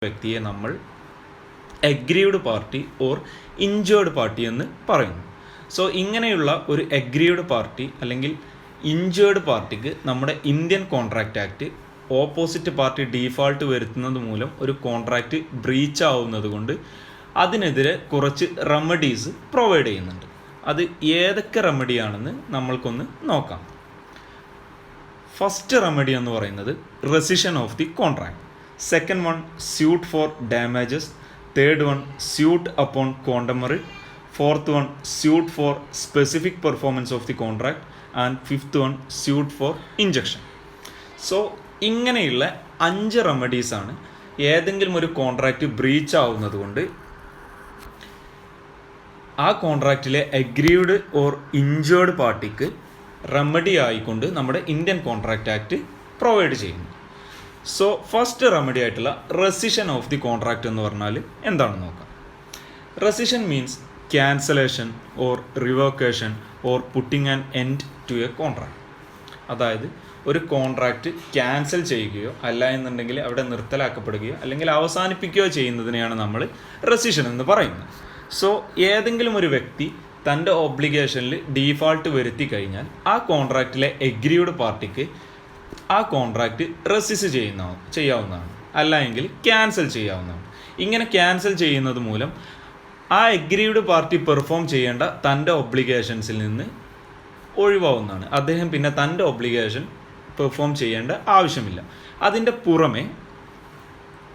വ്യക്തിയെ നമ്മൾ aggrieved party or injured party എന്ന് പറയുന്നു. സോ ഇങ്ങനെയുള്ള ഒരു അഗ്രീവ്ഡ് പാർട്ടി അല്ലെങ്കിൽ ഇഞ്ചേർഡ് പാർട്ടിക്ക് നമ്മുടെ Indian contract act opposite party default വരുത്തുന്നത് മൂലം ഒരു കോൺട്രാക്റ്റ് ബ്രീച്ച് ആവുന്നത് കൊണ്ട് അതിനെതിരെ കുറച്ച് റെമഡീസ് പ്രൊവൈഡ് ചെയ്യുന്നുണ്ട്. അത് ഏതൊക്കെ റെമഡിയാണെന്ന് നമ്മൾക്കൊന്ന് നോക്കാം. ഫസ്റ്റ് റെമഡി എന്ന് പറയുന്നത് rescission of the contract. Second one suit for damages. Third one suit upon quantum meruit. Fourth one suit for specific performance of the contract. And fifth one suit for injunction. So ഇങ്ങനെയുള്ള 5 റെമഡീസാണ് ഏതെങ്കിലും ഒരു contract breach ആവുന്നത് കൊണ്ട് ആ കോൺട്രാക്റ്റിലെ aggrieved or injured പാർട്ടിക്ക് remedy ആയിക്കൊണ്ട് നമ്മുടെ ഇന്ത്യൻ കോൺട്രാക്റ്റ് ആക്ട് പ്രൊവൈഡ് ചെയ്യുന്നു. സോ ഫസ്റ്റ് റെമഡി ആയിട്ടുള്ള റെസിഷൻ ഓഫ് ദി കോൺട്രാക്റ്റ് എന്ന് പറഞ്ഞാൽ എന്താണെന്ന് നോക്കാം. Rescission means cancellation or revocation or putting an end to a contract. അതായത് ഒരു കോൺട്രാക്റ്റ് ക്യാൻസൽ ചെയ്യുകയോ അല്ല എന്നുണ്ടെങ്കിൽ അവിടെ നിർത്തലാക്കപ്പെടുകയോ അല്ലെങ്കിൽ അവസാനിപ്പിക്കുകയോ ചെയ്യുന്നതിനെയാണ് നമ്മൾ റെസിഷൻ എന്ന് പറയുന്നത്. സോ ഏതെങ്കിലും ഒരു വ്യക്തി തൻ്റെ ഒബ്ലിഗേഷനിൽ ഡീഫാൾട്ട് വരുത്തി കഴിഞ്ഞാൽ ആ കോൺട്രാക്റ്റിലെ അഗ്രീവ്ഡ് പാർട്ടിക്ക് ആ കോൺട്രാക്റ്റ് റെസിസ് ചെയ്യാവുന്നതാണ്, അല്ല എങ്കിൽ ക്യാൻസൽ ചെയ്യാവുന്നതാണ്. ഇങ്ങനെ ക്യാൻസൽ ചെയ്യുന്നത് മൂലം ആ അഗ്രീവ്ഡ് പാർട്ടി പെർഫോം ചെയ്യേണ്ട തൻ്റെ ഒബ്ലിഗേഷൻസിൽ നിന്ന് ഒഴിവാവുന്നതാണ്. അദ്ദേഹം പിന്നെ തൻ്റെ ഒബ്ലിഗേഷൻ പെർഫോം ചെയ്യേണ്ട ആവശ്യമില്ല. അതിൻ്റെ പുറമെ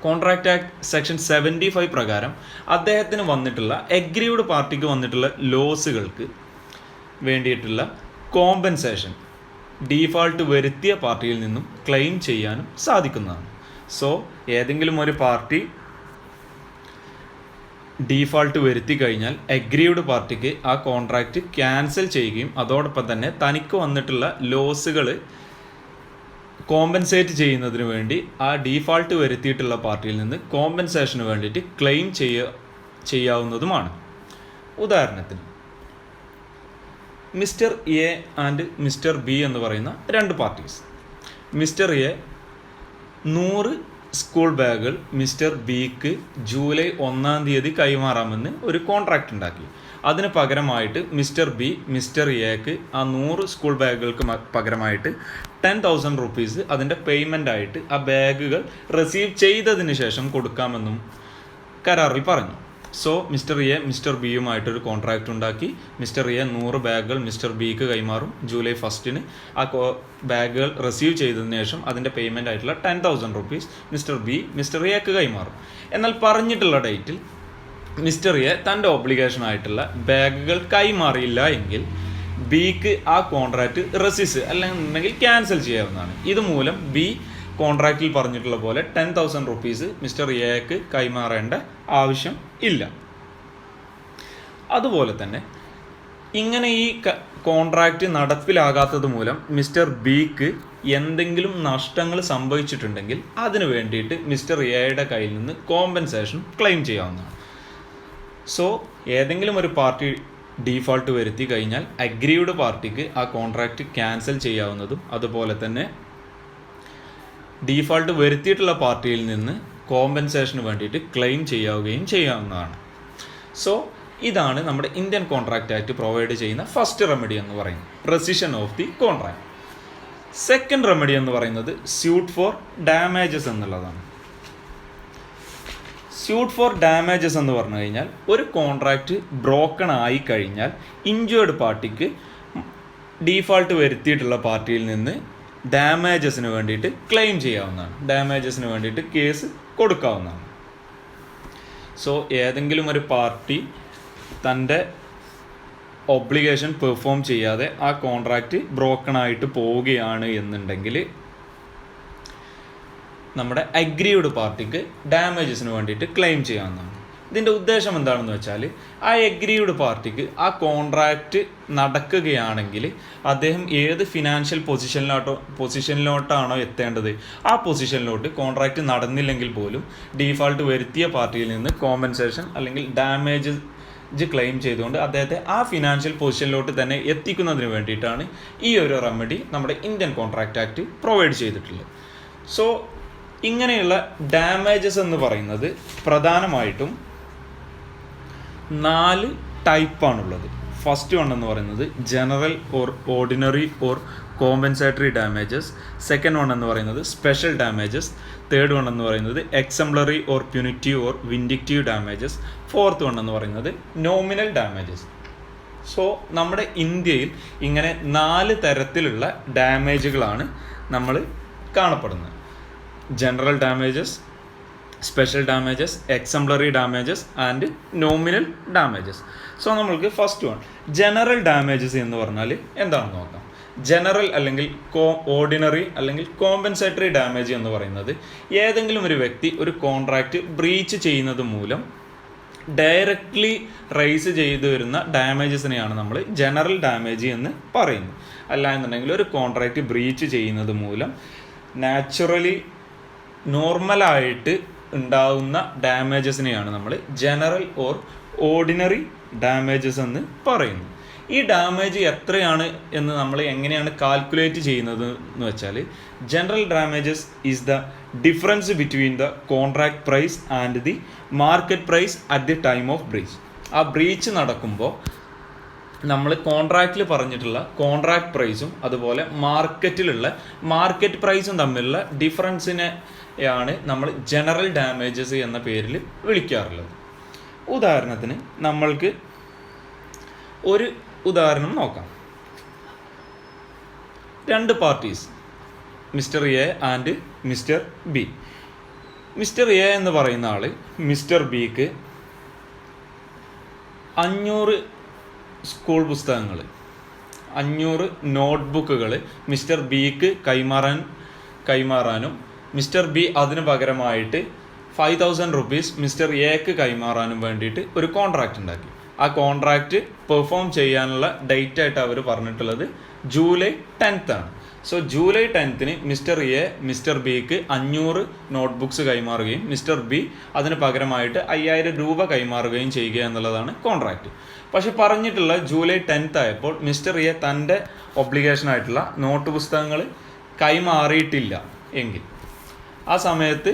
കോൺട്രാക്റ്റ് ആക്ട് സെക്ഷൻ 75 പ്രകാരം അദ്ദേഹത്തിന് വന്നിട്ടുള്ള അഗ്രീവ്ഡ് പാർട്ടിക്ക് വന്നിട്ടുള്ള ലോസുകൾക്ക് വേണ്ടിയിട്ടുള്ള കോമ്പൻസേഷൻ ഡീഫാൾട്ട് വരുത്തിയ പാർട്ടിയിൽ നിന്നും ക്ലെയിം ചെയ്യാനും സാധിക്കുന്നതാണ്. സോ ഏതെങ്കിലും ഒരു പാർട്ടി ഡീഫാൾട്ട് വരുത്തി കഴിഞ്ഞാൽ അഗ്രീവ്ഡ് പാർട്ടിക്ക് ആ കോൺട്രാക്റ്റ് ക്യാൻസൽ ചെയ്യുകയും അതോടൊപ്പം തന്നെ തനിക്ക് വന്നിട്ടുള്ള ലോസുകൾ കോമ്പൻസേറ്റ് ചെയ്യുന്നതിന് വേണ്ടി ആ ഡീഫാൾട്ട് വരുത്തിയിട്ടുള്ള പാർട്ടിയിൽ നിന്ന് കോമ്പൻസേഷന് വേണ്ടിയിട്ട് ക്ലെയിം ചെയ്യാവുന്നതുമാണ്. ഉദാഹരണത്തിന് mister A and mister B എന്ന് പറയുന്ന 2 പാർട്ടീസ്. മിസ്റ്റർ എ 100 സ്കൂൾ ബാഗുകൾ മിസ്റ്റർ ബിക്ക് ജൂലൈ 1-ാം തീയതി കൈമാറാമെന്ന് ഒരു കോൺട്രാക്റ്റ് ഉണ്ടാക്കി. അതിന് പകരമായിട്ട് മിസ്റ്റർ ബി മിസ്റ്റർ എക്ക് ആ 100 സ്കൂൾ ബാഗുകൾക്ക് പകരമായിട്ട് 10,000 റുപ്പീസ് അതിൻ്റെ പേയ്മെൻ്റ് ആയിട്ട് ആ ബാഗുകൾ റിസീവ് ചെയ്തതിന് ശേഷം കൊടുക്കാമെന്നും കരാറിൽ പറഞ്ഞു. സോ മിസ്റ്റർ എ മിസ്റ്റർ ബിയുമായിട്ടൊരു കോൺട്രാക്റ്റ് ഉണ്ടാക്കി. മിസ്റ്റർ എ 100 ബാഗുകൾ മിസ്റ്റർ ബിക്ക് കൈമാറും. ജൂലൈ 1-ന് ആ ബാഗുകൾ റിസീവ് ചെയ്തതിന് ശേഷം അതിൻ്റെ പേയ്മെൻ്റ് ആയിട്ടുള്ള 10,000 റുപ്പീസ് മിസ്റ്റർ ബി മിസ്റ്റർ എക്ക് കൈമാറും. എന്നാൽ പറഞ്ഞിട്ടുള്ള ഡേറ്റിൽ മിസ്റ്റർ എ തൻ്റെ ഒബ്ലിഗേഷൻ ആയിട്ടുള്ള ബാഗുകൾ കൈമാറിയില്ല എങ്കിൽ ബിക്ക് ആ കോൺട്രാക്റ്റ് റെസിസ് അല്ലെങ്കിൽ ക്യാൻസൽ ചെയ്യാവുന്നതാണ്. ഇതുമൂലം ബി കോൺട്രാക്റ്റിൽ പറഞ്ഞിട്ടുള്ള പോലെ 10,000 റുപ്പീസ് മിസ്റ്റർ എക്ക് കൈമാറേണ്ട ആവശ്യം ഇല്ല. അതുപോലെ തന്നെ ഇങ്ങനെ ഈ കോൺട്രാക്റ്റ് നടപ്പിലാകാത്തത് മൂലം മിസ്റ്റർ ബിക്ക് എന്തെങ്കിലും നഷ്ടങ്ങൾ സംഭവിച്ചിട്ടുണ്ടെങ്കിൽ അതിനു വേണ്ടിയിട്ട് മിസ്റ്റർ എയുടെ കയ്യിൽ നിന്ന് കോമ്പൻസേഷൻ ക്ലെയിം ചെയ്യാവുന്നതാണ്. സോ ഏതെങ്കിലും ഒരു പാർട്ടി ഡീഫാൾട്ട് വരുത്തി കഴിഞ്ഞാൽ അഗ്രീവ്ഡ് പാർട്ടിക്ക് ആ കോൺട്രാക്റ്റ് ക്യാൻസൽ ചെയ്യാവുന്നതും അതുപോലെ തന്നെ ഡീഫാൾട്ട് വരുത്തിയിട്ടുള്ള പാർട്ടിയിൽ നിന്ന് കോമ്പൻസേഷന് വേണ്ടിയിട്ട് ക്ലെയിം ചെയ്യാവുന്നതാണ്. സോ ഇതാണ് നമ്മുടെ ഇന്ത്യൻ കോൺട്രാക്റ്റ് ആക്ട് പ്രൊവൈഡ് ചെയ്യുന്ന ഫസ്റ്റ് റെമഡി എന്ന് പറയുന്നത്, rescission of the contract. Second remedy എന്ന് പറയുന്നത് സ്യൂട്ട് ഫോർ ഡാമേജസ് എന്നുള്ളതാണ്. സ്യൂട്ട് ഫോർ ഡാമേജസ് എന്ന് പറഞ്ഞു കഴിഞ്ഞാൽ ഒരു കോൺട്രാക്റ്റ് ബ്രോക്കൺ ആയി കഴിഞ്ഞാൽ ഇഞ്ചേർഡ് പാർട്ടിക്ക് ഡീഫാൾട്ട് വരുത്തിയിട്ടുള്ള പാർട്ടിയിൽ നിന്ന് ഡാമേജസിന് വേണ്ടിയിട്ട് ക്ലെയിം ചെയ്യാവുന്നതാണ്, ഡാമേജസിന് വേണ്ടിയിട്ട് കേസ് കൊടുക്കാവുന്നതാണ്. സോ ഏതെങ്കിലും ഒരു പാർട്ടി തൻ്റെ ഒബ്ലിഗേഷൻ പെർഫോം ചെയ്യാതെ ആ കോൺട്രാക്റ്റ് ബ്രോക്കൺ ആയിട്ട് പോവുകയാണ് എന്നുണ്ടെങ്കിൽ നമ്മുടെ അഗ്രീവ്ഡ് പാർട്ടിക്ക് ഡാമേജസിന് വേണ്ടിയിട്ട് ക്ലെയിം ചെയ്യാവുന്നതാണ്. ഇതിൻ്റെ ഉദ്ദേശം എന്താണെന്ന് വെച്ചാൽ ആ അഗ്രീവ്ഡ് പാർട്ടിക്ക് ആ കോൺട്രാക്റ്റ് നടക്കുകയാണെങ്കിൽ അദ്ദേഹം ഏത് ഫിനാൻഷ്യൽ പൊസിഷനിലോട്ടാണോ എത്തേണ്ടത് ആ പൊസിഷനിലോട്ട് കോൺട്രാക്റ്റ് നടന്നില്ലെങ്കിൽ പോലും ഡീഫാൾട്ട് വരുത്തിയ പാർട്ടിയിൽ നിന്ന് കോമ്പൻസേഷൻ അല്ലെങ്കിൽ ഡാമേജ് ക്ലെയിം ചെയ്തുകൊണ്ട് അദ്ദേഹത്തെ ആ ഫിനാൻഷ്യൽ പൊസിഷനിലോട്ട് തന്നെ എത്തിക്കുന്നതിന് വേണ്ടിയിട്ടാണ് ഈ ഒരു റെമഡി നമ്മുടെ ഇന്ത്യൻ കോൺട്രാക്റ്റ് ആക്ട് പ്രൊവൈഡ് ചെയ്തിട്ടുള്ളത്. സോ ഇങ്ങനെയുള്ള ഡാമേജസ് എന്ന് പറയുന്നത് പ്രധാനമായിട്ടും 4 ടൈപ്പാണുള്ളത്. ഫസ്റ്റ് വൺ എന്ന് പറയുന്നത് general or ordinary or compensatory damages. Second one എന്ന് പറയുന്നത് സ്പെഷ്യൽ ഡാമേജസ്. തേർഡ് വൺ എന്ന് പറയുന്നത് exemplary or punitive or vindictive damages. Fourth one എന്ന് പറയുന്നത് നോമിനൽ ഡാമേജസ്. സോ നമ്മുടെ ഇന്ത്യയിൽ ഇങ്ങനെ 4 തരത്തിലുള്ള ഡാമേജുകളാണ് നമ്മൾ കാണപ്പെടുന്നത്. General damages, special damages, exemplary damages and nominal damages. So നമ്മൾക്ക് ഫസ്റ്റ് വൺ ജനറൽ ഡാമേജസ് എന്ന് പറഞ്ഞാൽ എന്താണെന്ന് നോക്കാം. ജനറൽ അല്ലെങ്കിൽ ഓർഡിനറി അല്ലെങ്കിൽ കോമ്പൻസേറ്ററി ഡാമേജ് എന്ന് പറയുന്നത് ഏതെങ്കിലും ഒരു വ്യക്തി ഒരു കോൺട്രാക്റ്റ് ബ്രീച്ച് ചെയ്യുന്നത് മൂലം ഡയറക്റ്റ്ലി റൈസ് ചെയ്തു വരുന്ന ഡാമേജസിനെയാണ് നമ്മൾ ജനറൽ ഡാമേജ് എന്ന് പറയുന്നത്. അല്ല എന്നുണ്ടെങ്കിൽ ഒരു കോൺട്രാക്റ്റ് ബ്രീച്ച് ചെയ്യുന്നത് മൂലം നാച്ചുറലി നോർമലായിട്ട് ഉണ്ടാവുന്ന ഡാമേജസിനെയാണ് നമ്മൾ ജനറൽ ഓർ ഓർഡിനറി ഡാമേജസ് എന്ന് പറയുന്നത്. ഈ ഡാമേജ് എത്രയാണ് എന്ന് നമ്മൾ എങ്ങനെയാണ് കാൽക്കുലേറ്റ് ചെയ്യുന്നത് എന്ന് വെച്ചാൽ, general damages is the difference between the contract price and the market price at the time of breach. ആ ബ്രീച്ച് നടക്കുമ്പോൾ നമ്മൾ കോൺട്രാക്റ്റിൽ പറഞ്ഞിട്ടുള്ള കോൺട്രാക്ട് പ്രൈസും അതുപോലെ മാർക്കറ്റിലുള്ള മാർക്കറ്റ് പ്രൈസും തമ്മിലുള്ള ഡിഫറൻസിനെയാണ് നമ്മൾ ജനറൽ ഡാമേജസ് എന്ന പേരിൽ വിളിക്കാറുള്ളത്. ഉദാഹരണത്തിന് നമ്മൾക്ക് ഒരു ഉദാഹരണം നോക്കാം. 2 parties, mister A and mister B. Mister A എന്ന് പറയുന്ന ആൾ മിസ്റ്റർ ബിക്ക് 500 സ്കൂൾ പുസ്തകങ്ങൾ, 500 നോട്ട്ബുക്കുകൾ മിസ്റ്റർ ബിക്ക് കൈമാറാനും മിസ്റ്റർ ബി അതിന് പകരമായിട്ട് 5000 റുപ്പീസ് മിസ്റ്റർ എക്ക് കൈമാറാനും വേണ്ടിയിട്ട് ഒരു കോൺട്രാക്റ്റ് ഉണ്ടാക്കി. ആ കോൺട്രാക്റ്റ് പെർഫോം ചെയ്യാനുള്ള ഡേറ്റ് ആയിട്ട് അവർ പറഞ്ഞിട്ടുള്ളത് ജൂലൈ 10th ആണ്. So July 10th mister A mister ബിക്ക് 500 നോട്ട്ബുക്സ് കൈമാറുകയും മിസ്റ്റർ ബി അതിന് പകരമായിട്ട് 5000 രൂപ കൈമാറുകയും ചെയ്യുക എന്നുള്ളതാണ് കോൺട്രാക്റ്റ്. പക്ഷെ പറഞ്ഞിട്ടുള്ള ജൂലൈ 10th ആയപ്പോൾ മിസ്റ്റർ എ തൻ്റെ ഒബ്ലിഗേഷനായിട്ടുള്ള നോട്ട് പുസ്തകങ്ങൾ കൈമാറിയിട്ടില്ല എങ്കിൽ ആ സമയത്ത്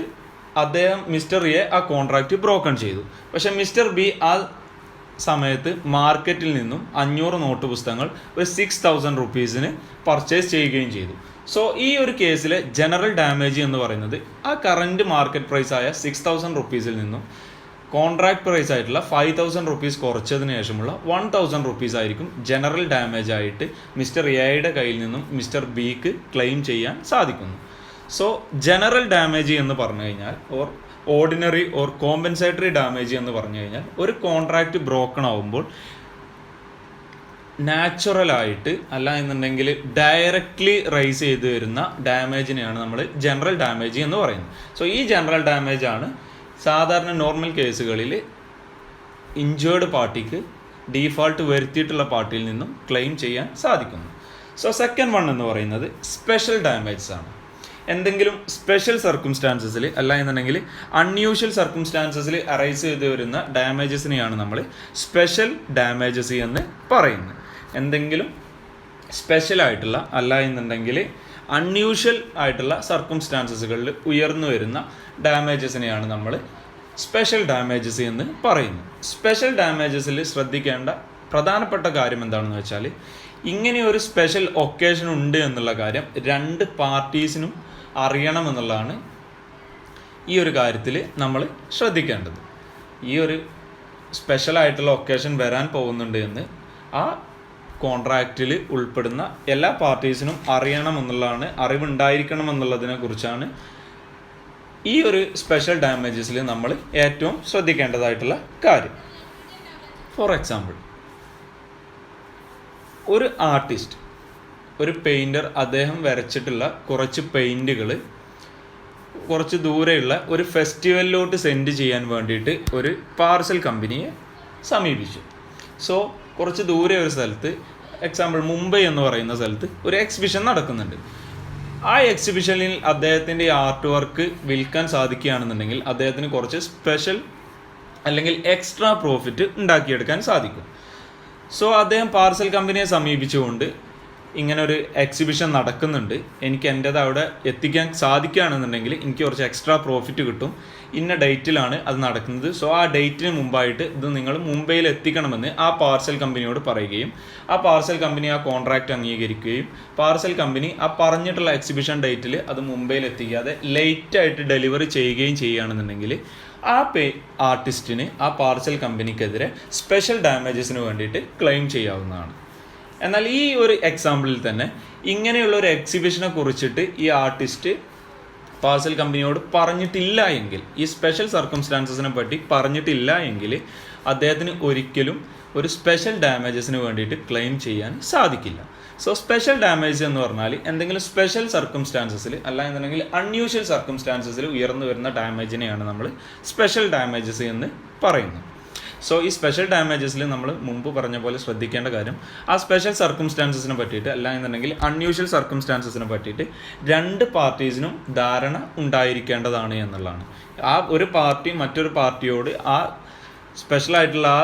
അദ്ദേഹം മിസ്റ്റർ എ ആ കോൺട്രാക്റ്റ് ബ്രോക്കൺ ചെയ്തു. പക്ഷെ മിസ്റ്റർ ബി ആ സമയത്ത് മാർക്കറ്റിൽ നിന്നും 500 നോട്ട് പുസ്തകങ്ങൾ ഒരു 6000 റുപ്പീസിന് പർച്ചേസ് ചെയ്യുകയും ചെയ്തു. സോ ഈ ഒരു കേസിലെ ജനറൽ ഡാമേജ് എന്ന് പറയുന്നത് ആ കറൻറ്റ് മാർക്കറ്റ് പ്രൈസ് ആയ 6000 റുപ്പീസിൽ നിന്നും കോൺട്രാക്ട് പ്രൈസ് ആയിട്ടുള്ള 5000 റുപ്പീസ് കുറച്ചതിന് ശേഷമുള്ള 1000 റുപ്പീസ് ആയിരിക്കും ജനറൽ ഡാമേജ് ആയിട്ട് മിസ്റ്റർ എയുടെ കയ്യിൽ നിന്നും മിസ്റ്റർ ബിക്ക് ക്ലെയിം ചെയ്യാൻ സാധിക്കുന്നു. സോ ജനറൽ ഡാമേജ് എന്ന് പറഞ്ഞു കഴിഞ്ഞാൽ or ordinary or compensatory damage എന്ന് പറഞ്ഞു കഴിഞ്ഞാൽ ഒരു കോൺട്രാക്റ്റ് ബ്രോക്കൺ ആവുമ്പോൾ നാച്ചുറലായിട്ട് അല്ല എന്നുണ്ടെങ്കിൽ ഡയറക്റ്റ്ലി റൈസ് ചെയ്ത് വരുന്ന ഡാമേജിനെയാണ് നമ്മൾ ജനറൽ ഡാമേജ് എന്ന് പറയുന്നത്. സോ ഈ ജനറൽ ഡാമേജ് ആണ് സാധാരണ നോർമൽ കേസുകളിൽ ഇഞ്ചേർഡ് പാർട്ടിക്ക് ഡീഫാൾട്ട് വരുത്തിയിട്ടുള്ള പാർട്ടിയിൽ നിന്നും ക്ലെയിം ചെയ്യാൻ സാധിക്കുന്നു. സോ സെക്കൻഡ് വൺ എന്ന് പറയുന്നത് സ്പെഷ്യൽ ഡാമേജസ് ആണ്. എന്തെങ്കിലും സ്പെഷ്യൽ സർക്കംസ്റ്റാൻസസിൽ അല്ല എന്നുണ്ടെങ്കിൽ അൺയൂഷ്വൽ സർക്കംസ്റ്റാൻസസിൽ അറൈസ് ചെയ്ത് വരുന്ന ഡാമേജസിനെയാണ് നമ്മൾ സ്പെഷ്യൽ ഡാമേജസ് എന്ന് പറയുന്നത്. എന്തെങ്കിലും സ്പെഷ്യൽ ആയിട്ടുള്ള അല്ല എന്നുണ്ടെങ്കിൽ അൺയൂഷ്വൽ ആയിട്ടുള്ള സർക്കംസ്റ്റാൻസസുകളിൽ ഉയർന്നു വരുന്ന ഡാമേജസിനെയാണ് നമ്മൾ സ്പെഷ്യൽ ഡാമേജസ് എന്ന് പറയുന്നത്. സ്പെഷ്യൽ ഡാമേജസിൽ ശ്രദ്ധിക്കേണ്ട പ്രധാനപ്പെട്ട കാര്യം എന്താണെന്ന് വെച്ചാൽ, ഇങ്ങനെ ഒരു സ്പെഷ്യൽ ഒക്കേഷൻ ഉണ്ട് എന്നുള്ള കാര്യം 2 പാർട്ടീസിനും അറിയണമെന്നുള്ളതാണ് ഈ ഒരു കാര്യത്തിൽ നമ്മൾ ശ്രദ്ധിക്കേണ്ടത്. ഈ ഒരു സ്പെഷ്യലായിട്ടുള്ള ഒക്കേഷൻ വരാൻ പോകുന്നുണ്ട് എന്ന് ആ കോൺട്രാക്റ്റിൽ ഉൾപ്പെടുന്ന എല്ലാ പാർട്ടീസിനും അറിയണമെന്നുള്ളതാണ്, അറിവുണ്ടായിരിക്കണം എന്നുള്ളതിനെ കുറിച്ചാണ് ഈ ഒരു സ്പെഷ്യൽ ഡാമേജസിൽ നമ്മൾ ഏറ്റവും ശ്രദ്ധിക്കേണ്ടതായിട്ടുള്ള കാര്യം. ഫോർ എക്സാമ്പിൾ, ഒരു ആർട്ടിസ്റ്റ്, ഒരു പെയിൻറ്റർ, അദ്ദേഹം വരച്ചിട്ടുള്ള കുറച്ച് പെയിൻറ്റുകൾ കുറച്ച് ദൂരെയുള്ള ഒരു ഫെസ്റ്റിവലിലോട്ട് സെൻഡ് ചെയ്യാൻ വേണ്ടിയിട്ട് ഒരു പാർസൽ കമ്പനിയെ സമീപിച്ചു. സോ കുറച്ച് ദൂരെ ഒരു സ്ഥലത്ത്, എക്സാമ്പിൾ മുംബൈ എന്ന് പറയുന്ന സ്ഥലത്ത് ഒരു എക്സിബിഷൻ നടക്കുന്നുണ്ട്. ആ എക്സിബിഷനിൽ അദ്ദേഹത്തിൻ്റെ ആർട്ട് വർക്ക് വിൽക്കാൻ സാധിക്കുകയാണെന്നുണ്ടെങ്കിൽ അദ്ദേഹത്തിന് കുറച്ച് സ്പെഷ്യൽ അല്ലെങ്കിൽ എക്സ്ട്രാ പ്രോഫിറ്റ് ഉണ്ടാക്കിയെടുക്കാൻ സാധിക്കും. സോ അദ്ദേഹം പാർസൽ കമ്പനിയെ സമീപിച്ചുകൊണ്ട് ഇങ്ങനെ ഒരു എക്സിബിഷൻ നടക്കുന്നുണ്ട്, എനിക്ക് എൻ്റേത് അവിടെ എത്തിക്കാൻ സാധിക്കുകയാണെന്നുണ്ടെങ്കിൽ എനിക്ക് കുറച്ച് എക്സ്ട്രാ പ്രോഫിറ്റ് കിട്ടും, ഇന്ന ഡേറ്റിലാണ് അത് നടക്കുന്നത്, സോ ആ ഡേറ്റിന് മുമ്പായിട്ട് ഇത് നിങ്ങൾ മുംബൈയിൽ എത്തിക്കണമെന്ന് ആ പാർസൽ കമ്പനിയോട് പറയുകയും ആ പാർസൽ കമ്പനി ആ കോൺട്രാക്റ്റ് അംഗീകരിക്കുകയും പാർസൽ കമ്പനി ആ പറഞ്ഞിട്ടുള്ള എക്സിബിഷൻ ഡേറ്റിൽ അത് മുംബൈയിൽ എത്തിക്കാതെ ലേറ്റായിട്ട് ഡെലിവറി ചെയ്യുകയും ചെയ്യുകയാണെന്നുണ്ടെങ്കിൽ ആ ആർട്ടിസ്റ്റിന് ആ പാർസൽ കമ്പനിക്കെതിരെ സ്പെഷ്യൽ ഡാമേജസിന് വേണ്ടിയിട്ട് ക്ലെയിം ചെയ്യാവുന്നതാണ്. എന്നാൽ ഈ ഒരു എക്സാമ്പിളിൽ തന്നെ ഇങ്ങനെയുള്ള ഒരു എക്സിബിഷനെ കുറിച്ചിട്ട് ഈ ആർട്ടിസ്റ്റ് പാർസൽ കമ്പനിയോട് പറഞ്ഞിട്ടില്ല എങ്കിൽ, ഈ സ്പെഷ്യൽ സർക്കംസ്റ്റാൻസസിനെ പറ്റി പറഞ്ഞിട്ടില്ല എങ്കിൽ അദ്ദേഹത്തിന് ഒരിക്കലും ഒരു സ്പെഷ്യൽ ഡാമേജസിന് വേണ്ടിയിട്ട് ക്ലെയിം ചെയ്യാൻ സാധിക്കില്ല. സോ സ്പെഷ്യൽ ഡാമേജ് എന്ന് പറഞ്ഞാൽ എന്തെങ്കിലും സ്പെഷ്യൽ സർക്കംസ്റ്റാൻസസിൽ അല്ല എന്നുണ്ടെങ്കിൽ അൺയൂഷ്വൽ സർക്കംസ്റ്റാൻസസിൽ ഉയർന്നു വരുന്ന ഡാമേജിനെയാണ് നമ്മൾ സ്പെഷ്യൽ ഡാമേജസ് എന്ന് പറയുന്നത്. സോ ഈ സ്പെഷ്യൽ ഡാമേജസിൽ നമ്മൾ മുമ്പ് പറഞ്ഞ പോലെ ശ്രദ്ധിക്കേണ്ട കാര്യം, ആ സ്പെഷ്യൽ സർക്കംസ്റ്റാൻസസിനെ പറ്റിയിട്ട് അല്ല എന്നുണ്ടെങ്കിൽ അൺയൂഷ്വൽ സർക്കംസ്റ്റാൻസസിനെ പറ്റിയിട്ട് രണ്ട് പാർട്ടീസിനും ധാരണ ഉണ്ടായിരിക്കേണ്ടതാണ് എന്നുള്ളതാണ്. ആ ഒരു പാർട്ടി മറ്റൊരു പാർട്ടിയോട് ആ സ്പെഷ്യലായിട്ടുള്ള ആ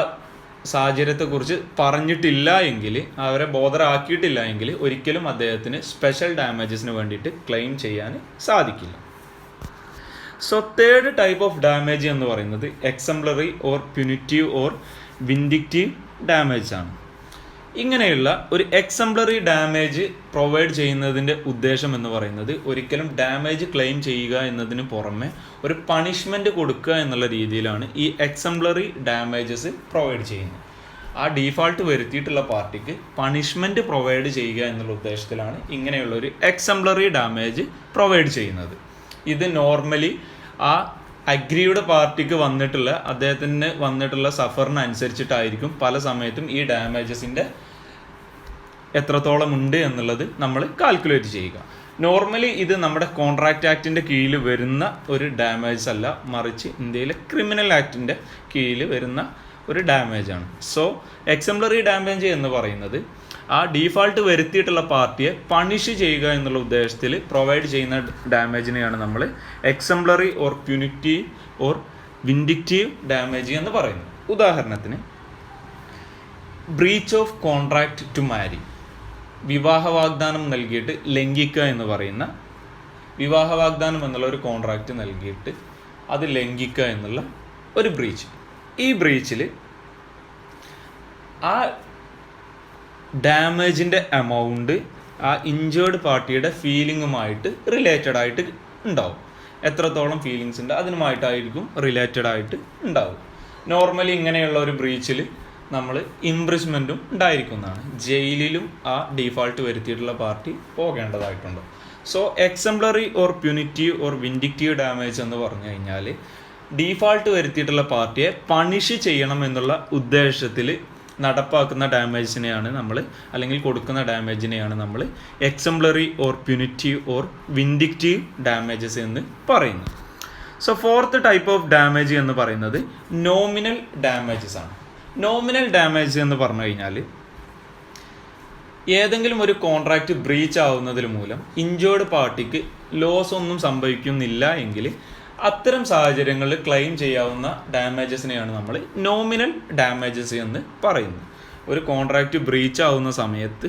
സാഹചര്യത്തെക്കുറിച്ച് പറഞ്ഞിട്ടില്ല എങ്കിൽ, അവരെ ബോധറാക്കിയിട്ടില്ല എങ്കിൽ ഒരിക്കലും അദ്ദേഹത്തിന് സ്പെഷ്യൽ ഡാമേജസിന് വേണ്ടിയിട്ട് ക്ലെയിം ചെയ്യാൻ സാധിക്കില്ല. So third type of damage എന്ന് പറയുന്നത് exemplary or punitive or vindictive damage ആണ്. ഇങ്ങനെയുള്ള ഒരു എക്സംപ്ലറി ഡാമേജ് പ്രൊവൈഡ് ചെയ്യുന്നതിൻ്റെ ഉദ്ദേശം എന്ന് പറയുന്നത് ഒരിക്കലും ഡാമേജ് ക്ലെയിം ചെയ്യുക എന്നതിന് പുറമെ ഒരു പണിഷ്മെൻറ്റ് കൊടുക്കുക എന്നുള്ള രീതിയിലാണ് ഈ എക്സംപ്ലറി ഡാമേജസ് പ്രൊവൈഡ് ചെയ്യുന്നത്. ആ ഡീഫാൾട്ട് വരുത്തിയിട്ടുള്ള പാർട്ടിക്ക് പണിഷ്മെൻറ്റ് പ്രൊവൈഡ് ചെയ്യുക എന്നുള്ള ഉദ്ദേശത്തിലാണ് ഇങ്ങനെയുള്ള ഒരു എക്സംപ്ലറി ഡാമേജ് പ്രൊവൈഡ് ചെയ്യുന്നത്. ഇത് നോർമലി ആ അഗ്രിയുടെ പാർട്ടിക്ക് വന്നിട്ടുള്ള അദ്ദേഹത്തിന് വന്നിട്ടുള്ള സഫറിന് അനുസരിച്ചിട്ടായിരിക്കും പല സമയത്തും ഈ ഡാമേജസിൻ്റെ എത്രത്തോളം ഉണ്ട് എന്നുള്ളത് നമ്മൾ കാൽക്കുലേറ്റ് ചെയ്യുക. നോർമലി ഇത് നമ്മുടെ കോൺട്രാക്റ്റ് ആക്ടിൻ്റെ കീഴിൽ വരുന്ന ഒരു ഡാമേജ് അല്ല, മറിച്ച് ഇന്ത്യയിലെ ക്രിമിനൽ ആക്ടിൻ്റെ കീഴിൽ വരുന്ന ഒരു ഡാമേജാണ്. സോ എക്സംപ്ലറി ഡാമേജ് എന്ന് പറയുന്നത് ആ ഡീഫാൾട്ട് വരുത്തിയിട്ടുള്ള പാർട്ടിയെ പണിഷ് ചെയ്യുക എന്നുള്ള ഉദ്ദേശത്തിൽ പ്രൊവൈഡ് ചെയ്യുന്ന ഡാമേജിനെയാണ് നമ്മൾ exemplary or punitive or vindictive damage എന്ന് പറയുന്നത്. ഉദാഹരണത്തിന് breach of contract to marry, വിവാഹ വാഗ്ദാനം നൽകിയിട്ട് ലംഘിക്കുക എന്ന് പറയുന്ന, വിവാഹ വാഗ്ദാനം എന്നുള്ള ഒരു കോൺട്രാക്റ്റ് നൽകിയിട്ട് അത് ലംഘിക്കുക എന്നുള്ള ഒരു ബ്രീച്ച്. ഈ ബ്രീച്ചിൽ ആ ഡാമേജിൻ്റെ എമൗണ്ട് ആ ഇഞ്ചേർഡ് പാർട്ടിയുടെ ഫീലിങ്ങുമായിട്ട് റിലേറ്റഡ് ആയിട്ട് ഉണ്ടാവും. എത്രത്തോളം ഫീലിങ്സ് ഉണ്ട് അതിനുമായിട്ടായിരിക്കും റിലേറ്റഡ് ആയിട്ട് ഉണ്ടാവും. നോർമലി ഇങ്ങനെയുള്ള ഒരു ബ്രീച്ചിൽ നമ്മൾ ഇംപ്രിസ്മെൻറ്റും ഉണ്ടായിരിക്കുന്നതാണ്, ജയിലിലും ആ ഡീഫാൾട്ട് വരുത്തിയിട്ടുള്ള പാർട്ടി പോകേണ്ടതായിട്ടുണ്ട്. So exemplary or punitive or vindictive damage എന്ന് പറഞ്ഞു കഴിഞ്ഞാൽ ഡീഫാൾട്ട് വരുത്തിയിട്ടുള്ള പാർട്ടിയെ പണിഷ് ചെയ്യണം എന്നുള്ള ഉദ്ദേശത്തിൽ നടപ്പാക്കുന്ന ഡാമേജിനെയാണ് നമ്മൾ, അല്ലെങ്കിൽ കൊടുക്കുന്ന ഡാമേജിനെയാണ് നമ്മൾ exemplary or punitive or vindictive damages എന്ന് പറയുന്നത്. So fourth type of damage എന്ന് പറയുന്നത് നോമിനൽ ഡാമേജസ് ആണ്. നോമിനൽ ഡാമേജ് എന്ന് പറഞ്ഞു കഴിഞ്ഞാൽ ഏതെങ്കിലും ഒരു കോൺട്രാക്റ്റ് ബ്രീച്ച് ആവുന്നതിന് മൂലം ഇഞ്ചേർഡ് പാർട്ടിക്ക് ലോസ് ഒന്നും സംഭവിക്കുന്നില്ല എങ്കിൽ അത്തരം സാഹചര്യങ്ങളിൽ ക്ലെയിം ചെയ്യാവുന്ന ഡാമേജസിനെയാണ് നമ്മൾ നോമിനൽ ഡാമേജസ് എന്ന് പറയുന്നത്. ഒരു കോൺട്രാക്റ്റ് ബ്രീച്ച് ആവുന്ന സമയത്ത്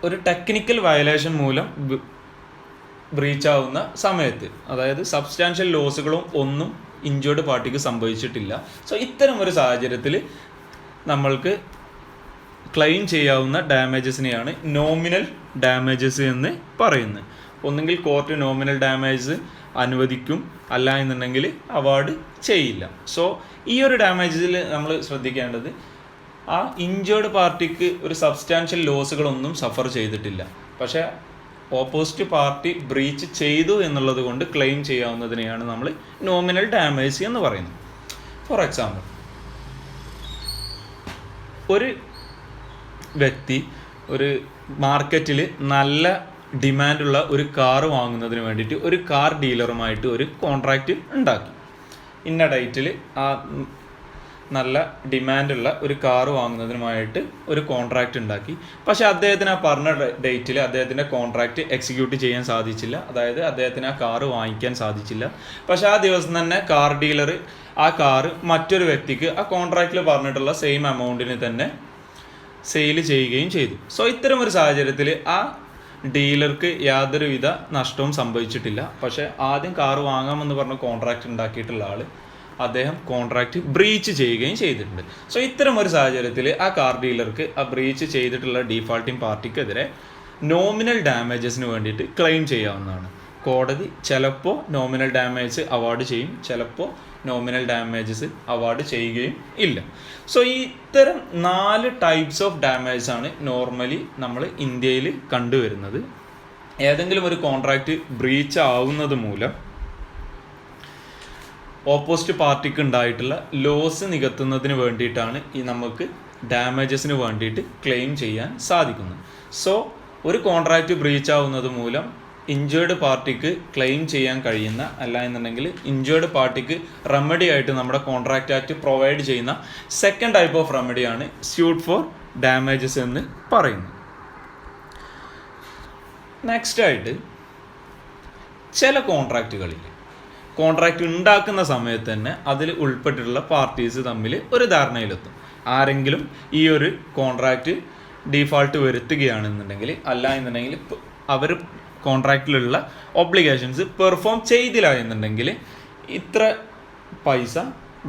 ഒരു ടെക്നിക്കൽ വയലേഷൻ മൂലം ബ്രീച്ച് ആവുന്ന സമയത്ത്, അതായത് സബ്സ്റ്റാൻഷ്യൽ ലോസുകളും ഒന്നും ഇഞ്ചേർഡ് പാർട്ടിക്ക് സംഭവിച്ചിട്ടില്ല. സോ ഇത്തരം ഒരു സാഹചര്യത്തിൽ നമ്മൾക്ക് ക്ലെയിം ചെയ്യാവുന്ന ഡാമേജസിനെയാണ് നോമിനൽ ഡാമേജസ് എന്ന് പറയുന്നത്. ഒന്നുകിൽ കോർട്ട് നോമിനൽ ഡാമേജ് അനുവദിക്കും, അല്ല എന്നുണ്ടെങ്കിൽ അവാർഡ് ചെയ്യില്ല. സോ ഈ ഒരു ഡാമേജിൽ നമ്മൾ ശ്രദ്ധിക്കേണ്ടത് ആ ഇഞ്ചേർഡ് പാർട്ടിക്ക് ഒരു സബ്സ്റ്റാൻഷ്യൽ ലോസുകളൊന്നും സഫർ ചെയ്തിട്ടില്ല, പക്ഷേ ഓപ്പോസിറ്റ് പാർട്ടി ബ്രീച്ച് ചെയ്തു എന്നുള്ളത് കൊണ്ട് ക്ലെയിം ചെയ്യാവുന്നതിനെയാണ് നമ്മൾ നോമിനൽ ഡാമേജ് എന്ന് പറയുന്നത്. ഫോർ എക്സാമ്പിൾ, ഒരു വ്യക്തി ഒരു മാർക്കറ്റിൽ നല്ല ഡിമാൻഡുള്ള ഒരു കാറ് വാങ്ങുന്നതിന് വേണ്ടിയിട്ട് ഒരു കാർ ഡീലറുമായിട്ട് ഒരു കോൺട്രാക്റ്റ് ഉണ്ടാക്കി. ഇന്ന ഡേറ്റിൽ ആ നല്ല ഡിമാൻഡുള്ള ഒരു കാറ് വാങ്ങുന്നതിനുമായിട്ട് ഒരു കോൺട്രാക്റ്റ് ഉണ്ടാക്കി. പക്ഷേ അദ്ദേഹത്തിന് ആ പറഞ്ഞ ഡേറ്റിൽ അദ്ദേഹത്തിൻ്റെ കോൺട്രാക്റ്റ് എക്സിക്യൂട്ട് ചെയ്യാൻ സാധിച്ചില്ല. അതായത് അദ്ദേഹത്തിന് ആ കാറ് വാങ്ങിക്കാൻ സാധിച്ചില്ല. പക്ഷേ ആ ദിവസം തന്നെ കാർ ഡീലർ ആ കാറ് മറ്റൊരു വ്യക്തിക്ക് ആ കോൺട്രാക്റ്റിൽ പറഞ്ഞിട്ടുള്ള സെയിം എമൗണ്ടിന് തന്നെ സെയിൽ ചെയ്യുകയും ചെയ്തു. സോ ഇത്തരം ഒരു സാഹചര്യത്തിൽ ആ ഡീലർക്ക് യാതൊരുവിധ നഷ്ടവും സംഭവിച്ചിട്ടില്ല. പക്ഷേ ആദ്യം കാറ് വാങ്ങാമെന്ന് പറഞ്ഞ കോൺട്രാക്റ്റ് ഉണ്ടാക്കിയിട്ടുള്ള ആൾ അദ്ദേഹം കോൺട്രാക്റ്റ് ബ്രീച്ച് ചെയ്യുകയും ചെയ്തിട്ടുണ്ട്. സോ ഇത്തരം ഒരു സാഹചര്യത്തിൽ ആ കാർ ഡീലർക്ക് ആ ബ്രീച്ച് ചെയ്തിട്ടുള്ള ഡീഫാൾട്ടിംഗ് പാർട്ടിക്കെതിരെ നോമിനൽ ഡാമേജസിന് വേണ്ടിയിട്ട് ക്ലെയിം ചെയ്യാവുന്നതാണ്. കോടതി ചിലപ്പോൾ നോമിനൽ ഡാമേജ് അവാർഡ് ചെയ്യും, ചിലപ്പോൾ നോമിനൽ ഡാമേജസ് അവാർഡ് ചെയ്യുകയും ഇല്ല. സോ ഇത്തരം 4 ടൈപ്സ് ഓഫ് ഡാമേജ് ആണ് നോർമലി നമ്മൾ ഇന്ത്യയിൽ കണ്ടുവരുന്നത്. ഏതെങ്കിലും ഒരു കോൺട്രാക്റ്റ് ബ്രീച്ച് ആവുന്നത് മൂലം ഓപ്പോസിറ്റ് പാർട്ടിക്ക് ഉണ്ടായിട്ടുള്ള ലോസ് നികത്തുന്നതിന് വേണ്ടിയിട്ടാണ് ഈ നമുക്ക് ഡാമേജസിന് വേണ്ടിയിട്ട് ക്ലെയിം ചെയ്യാൻ സാധിക്കുന്നത്. സോ ഒരു കോൺട്രാക്റ്റ് ബ്രീച്ച് ആവുന്നത് മൂലം ഇഞ്ചേർഡ് പാർട്ടിക്ക് ക്ലെയിം ചെയ്യാൻ കഴിയുന്ന, അല്ല എന്നുണ്ടെങ്കിൽ ഇഞ്ചേർഡ് പാർട്ടിക്ക് റെമഡി ആയിട്ട് നമ്മുടെ കോൺട്രാക്റ്റ് ആക്ട് പ്രൊവൈഡ് ചെയ്യുന്ന സെക്കൻഡ് ടൈപ്പ് ഓഫ് റെമഡിയാണ് സ്യൂട്ട് ഫോർ ഡാമേജസ് എന്ന് പറയുന്നത്. നെക്സ്റ്റ് ആയിട്ട് ചില കോൺട്രാക്റ്റ് ഉണ്ടാക്കുന്ന സമയത്ത് തന്നെ അതിൽ ഉൾപ്പെട്ടിട്ടുള്ള പാർട്ടീസ് തമ്മിൽ ഒരു ധാരണയിലെത്തും. ആരെങ്കിലും ഈ ഒരു കോൺട്രാക്റ്റ് ഡീഫാൾട്ട് വരുത്തുകയാണെന്നുണ്ടെങ്കിൽ, അല്ല എന്നുണ്ടെങ്കിൽ അവർ കോൺട്രാക്റ്റിലുള്ള ഒബ്ലിഗേഷൻസ് പെർഫോം ചെയ്തില്ല എന്നുണ്ടെങ്കിൽ ഇത്ര പൈസ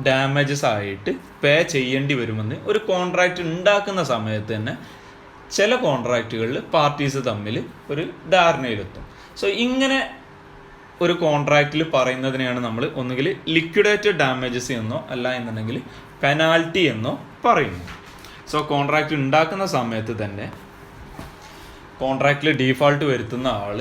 ഡാമേജസ് ആയിട്ട് പേ ചെയ്യേണ്ടി വരുമെന്ന് ഒരു കോൺട്രാക്റ്റ് ഉണ്ടാക്കുന്ന സമയത്ത് തന്നെ ചില കോൺട്രാക്റ്റുകളിൽ പാർട്ടീസ് തമ്മിൽ ഒരു ധാരണയിലെത്തും. സോ ഇങ്ങനെ ഒരു കോൺട്രാക്റ്റിൽ പറയുന്നതിനെയാണ് നമ്മൾ ഒന്നുകിൽ ലിക്വിഡേറ്റഡ് ഡാമേജസ് എന്നോ അല്ല എന്നുണ്ടെങ്കിൽ പെനാൽറ്റി എന്നോ പറയുന്നു. സോ കോൺട്രാക്റ്റ് ഉണ്ടാക്കുന്ന സമയത്ത് തന്നെ കോൺട്രാക്റ്റിൽ ഡീഫാൾട്ട് വരുത്തുന്ന ആൾ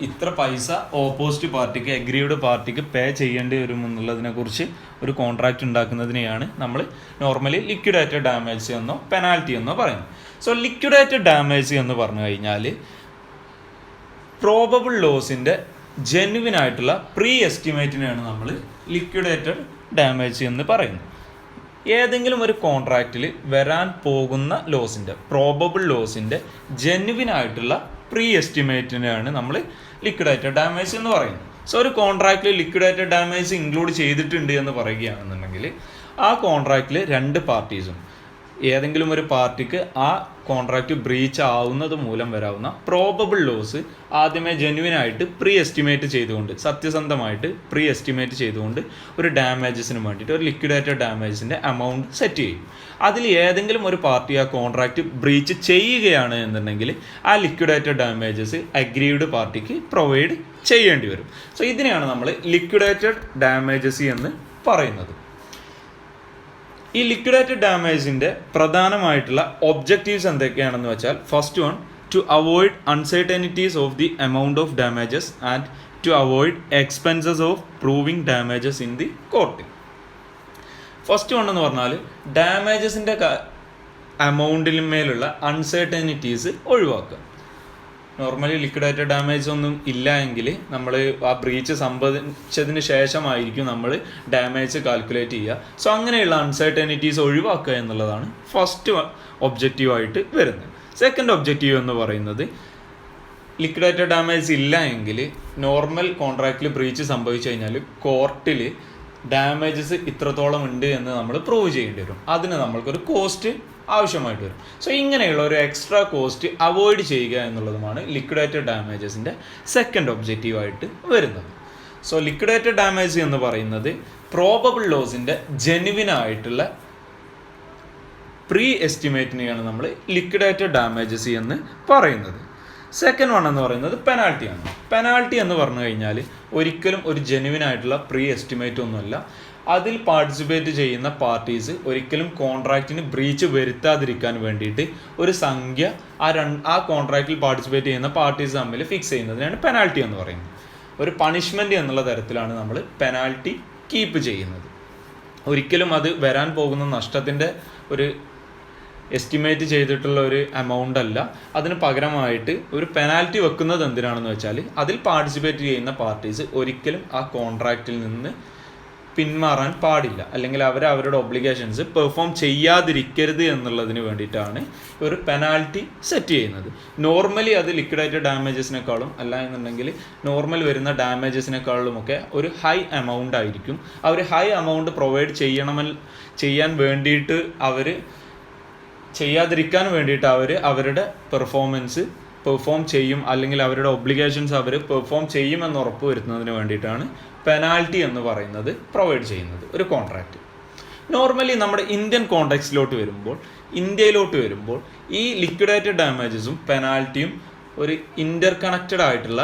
ഇത്ര പൈസ ഓപ്പോസിറ്റ് പാർട്ടിക്ക്, അഗ്രീഡ് പാർട്ടിക്ക് പേ ചെയ്യേണ്ടി വരുമെന്നുള്ളതിനെ കുറിച്ച് ഒരു കോൺട്രാക്റ്റ് ഉണ്ടാക്കുന്നതിനെയാണ് നമ്മൾ നോർമലി ലിക്വിഡേറ്റഡ് ഡാമേജ് എന്നോ പെനാൽറ്റി എന്നോ പറയുന്നത്. സോ ലിക്വിഡേറ്റഡ് ഡാമേജ് എന്ന് പറഞ്ഞു കഴിഞ്ഞാൽ പ്രോബബിൾ ലോസിൻ്റെ ജെന്യുവിൻ ആയിട്ടുള്ള പ്രീ എസ്റ്റിമേറ്റിനെയാണ് നമ്മൾ ലിക്വിഡേറ്റഡ് ഡാമേജ് എന്ന് പറയുന്നത്. ഏതെങ്കിലും ഒരു കോൺട്രാക്റ്റിൽ വരാൻ പോകുന്ന ലോസിൻ്റെ, പ്രോബബിൾ ലോസിൻ്റെ ജെന്യുവിൻ ആയിട്ടുള്ള പ്രീ എസ്റ്റിമേറ്റിനെയാണ് നമ്മൾ ലിക്വിഡേറ്റഡ് ഡാമേജ് എന്ന് പറയുന്നത്. സോ ഒരു കോൺട്രാക്റ്റിൽ ലിക്വിഡേറ്റഡ് ഡാമേജ് ഇൻക്ലൂഡ് ചെയ്തിട്ടുണ്ട് എന്ന് പറയുകയാണെന്നുണ്ടെങ്കിൽ ആ കോൺട്രാക്റ്റിൽ 2 പാർട്ടീസും, ഏതെങ്കിലും ഒരു പാർട്ടിക്ക് ആ കോൺട്രാക്റ്റ് ബ്രീച്ച് ആവുന്നത് മൂലം വരാവുന്ന പ്രോബബിൾ ലോസ് ആദ്യമേ ജെന്യുവിനായിട്ട് പ്രീ എസ്റ്റിമേറ്റ് ചെയ്തുകൊണ്ട്, സത്യസന്ധമായിട്ട് പ്രീ എസ്റ്റിമേറ്റ് ചെയ്തുകൊണ്ട് ഒരു ഡാമേജസിന് വേണ്ടിയിട്ട് ഒരു ലിക്വിഡേറ്റഡ് ഡാമേജിൻ്റെ എമൗണ്ട് സെറ്റ് ചെയ്യും. അതിൽ ഏതെങ്കിലും ഒരു പാർട്ടി ആ കോൺട്രാക്റ്റ് ബ്രീച്ച് ചെയ്യുകയാണ് എന്നുണ്ടെങ്കിൽ ആ ലിക്വിഡേറ്റഡ് ഡാമേജസ് അഗ്രീഡ് പാർട്ടിക്ക് പ്രൊവൈഡ് ചെയ്യേണ്ടി വരും. സോ ഇതിനെയാണ് നമ്മൾ ലിക്വിഡേറ്റഡ് ഡാമേജസ് എന്ന് പറയുന്നത്. ഈ ലിക്വിഡേറ്റഡ് ഡാമേജിൻ്റെ പ്രധാനമായിട്ടുള്ള ഒബ്ജക്റ്റീവ്സ് എന്തൊക്കെയാണെന്ന് വെച്ചാൽ, first one, to avoid uncertainties of the amount of damages and to avoid expenses of proving damages in the court. First one എന്ന് പറഞ്ഞാൽ ഡാമേജസിൻ്റെ എമൗണ്ടിന്മേലുള്ള അൺസർട്ടനിറ്റീസ് ഒഴിവാക്കുക. നോർമലി ലിക്വിഡേറ്റഡ് ഡാമേജ് ഒന്നും ഇല്ല എങ്കിൽ നമ്മൾ ആ ബ്രീച്ച് സംഭവിച്ചതിന് ശേഷമായിരിക്കും നമ്മൾ ഡാമേജ് കാൽക്കുലേറ്റ് ചെയ്യുക. സോ അങ്ങനെയുള്ള അൺസർട്ടനിറ്റീസ് ഒഴിവാക്കുക എന്നുള്ളതാണ് ഫസ്റ്റ് ഒബ്ജക്റ്റീവായിട്ട് വരുന്നത്. സെക്കൻഡ് ഒബ്ജക്റ്റീവ് എന്ന് പറയുന്നത്, ലിക്വിഡേറ്റഡ് ഡാമേജ് ഇല്ല എങ്കിൽ നോർമൽ കോൺട്രാക്റ്റിൽ ബ്രീച്ച് സംഭവിച്ചു കഴിഞ്ഞാൽ കോർട്ടിൽ ഡാമേജസ് ഇത്രത്തോളം ഉണ്ട് എന്ന് നമ്മൾ പ്രൂവ് ചെയ്യേണ്ടി വരും. അതിന് നമ്മൾക്കൊരു കോസ്റ്റ് ആവശ്യമായിട്ട് വരും. സോ ഇങ്ങനെയുള്ള ഒരു എക്സ്ട്രാ കോസ്റ്റ് അവോയ്ഡ് ചെയ്യുക എന്നുള്ളതുമാണ് ലിക്വിഡേറ്റഡ് ഡാമേജസിൻ്റെ സെക്കൻഡ് ഒബ്ജക്റ്റീവായിട്ട് വരുന്നത്. സോ ലിക്വിഡേറ്റഡ് ഡാമേജ് എന്ന് പറയുന്നത് പ്രോബബിൾ ലോസിൻ്റെ ജെന്യുവിൻ ആയിട്ടുള്ള പ്രീ എസ്റ്റിമേറ്റിനെയാണ് നമ്മൾ ലിക്വിഡേറ്റഡ് ഡാമേജസ് എന്ന് പറയുന്നത്. സെക്കൻഡ് വൺ എന്ന് പറയുന്നത് പെനാൽറ്റിയാണ്. പെനാൽറ്റി എന്ന് പറഞ്ഞു കഴിഞ്ഞാൽ ഒരിക്കലും ഒരു ജെന്യുവിൻ ആയിട്ടുള്ള പ്രീ എസ്റ്റിമേറ്റ് ഒന്നുമല്ല. അതിൽ പാർട്ടിസിപ്പേറ്റ് ചെയ്യുന്ന പാർട്ടീസ് ഒരിക്കലും കോൺട്രാക്റ്റിന് ബ്രീച്ച് വരുത്താതിരിക്കാൻ വേണ്ടിയിട്ട് ഒരു സംഖ്യ ആ കോൺട്രാക്റ്റിൽ പാർട്ടിസിപ്പേറ്റ് ചെയ്യുന്ന പാർട്ടീസ് തമ്മിൽ ഫിക്സ് ചെയ്യുന്നതിനാണ് പെനാൽറ്റി എന്ന് പറയുന്നത്. ഒരു പണിഷ്മെൻറ്റ് എന്നുള്ള തരത്തിലാണ് നമ്മൾ പെനാൽറ്റി കീപ്പ് ചെയ്യുന്നത്. ഒരിക്കലും അത് വരാൻ പോകുന്ന നഷ്ടത്തിൻ്റെ ഒരു എസ്റ്റിമേറ്റ് ചെയ്തിട്ടുള്ള ഒരു എമൗണ്ട് അല്ല. അതിന് പകരമായിട്ട് ഒരു പെനാൽറ്റി വെക്കുന്നത് എന്തിനാണെന്ന് വെച്ചാൽ അതിൽ പാർട്ടിസിപ്പേറ്റ് ചെയ്യുന്ന പാർട്ടീസ് ഒരിക്കലും ആ കോൺട്രാക്റ്റിൽ നിന്ന് പിന്മാറാൻ പാടില്ല, അല്ലെങ്കിൽ അവരുടെ ഒബ്ലിഗേഷൻസ് പെർഫോം ചെയ്യാതിരിക്കരുത് എന്നുള്ളതിന് വേണ്ടിയിട്ടാണ് ഒരു പെനാൽറ്റി സെറ്റ് ചെയ്യുന്നത്. നോർമലി അത് ലിക്വിഡേറ്റഡ് ഡാമേജസിനേക്കാളും അല്ല എന്നുണ്ടെങ്കിൽ നോർമൽ വരുന്ന ഡാമേജസിനേക്കാളുമൊക്കെ ഒരു ഹൈ എമൗണ്ട് ആയിരിക്കും. ആ ഒരു ഹൈ എമൗണ്ട് പ്രൊവൈഡ് ചെയ്യാൻ വേണ്ടിയിട്ട് ചെയ്യാതിരിക്കാൻ വേണ്ടിയിട്ട് അവരുടെ പെർഫോം ചെയ്യും, അല്ലെങ്കിൽ അവരുടെ ഒബ്ലിഗേഷൻസ് അവർ പെർഫോം ചെയ്യുമെന്ന് ഉറപ്പ് വരുത്തുന്നതിന് വേണ്ടിയിട്ടാണ് പെനാൽറ്റി എന്ന് പറയുന്നത് പ്രൊവൈഡ് ചെയ്യുന്നത് ഒരു കോൺട്രാക്റ്റ്. നോർമലി നമ്മുടെ ഇന്ത്യൻ ഇന്ത്യയിലോട്ട് വരുമ്പോൾ ഈ ലിക്വിഡേറ്റഡ് ഡാമേജസും പെനാൽറ്റിയും ഒരു ഇൻ്റർ കണക്റ്റഡ് ആയിട്ടുള്ള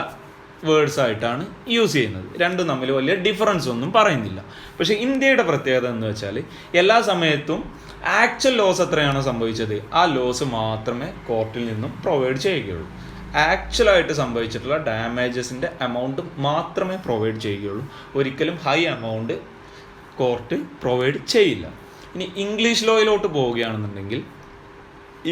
വേർഡ്സ് ആയിട്ടാണ് യൂസ് ചെയ്യുന്നത്. രണ്ടും തമ്മിൽ വലിയ ഡിഫറൻസ് ഒന്നും പറയുന്നില്ല. പക്ഷേ ഇന്ത്യയുടെ പ്രത്യേകത എന്ന് വെച്ചാൽ എല്ലാ സമയത്തും ആക്ച്വൽ ലോസ് എത്രയാണോ സംഭവിച്ചത് ആ ലോസ് മാത്രമേ കോർട്ടിൽ നിന്നും പ്രൊവൈഡ് ചെയ്യുകയുള്ളൂ. ആക്ച്വലായിട്ട് സംഭവിച്ചിട്ടുള്ള ഡാമേജസിൻ്റെ എമൗണ്ട് മാത്രമേ പ്രൊവൈഡ് ചെയ്യുകയുള്ളൂ. ഒരിക്കലും ഹൈ എമൗണ്ട് കോർട്ട് പ്രൊവൈഡ് ചെയ്യില്ല. ഇനി ഇംഗ്ലീഷ് ലോയിലോട്ട് പോവുകയാണെന്നുണ്ടെങ്കിൽ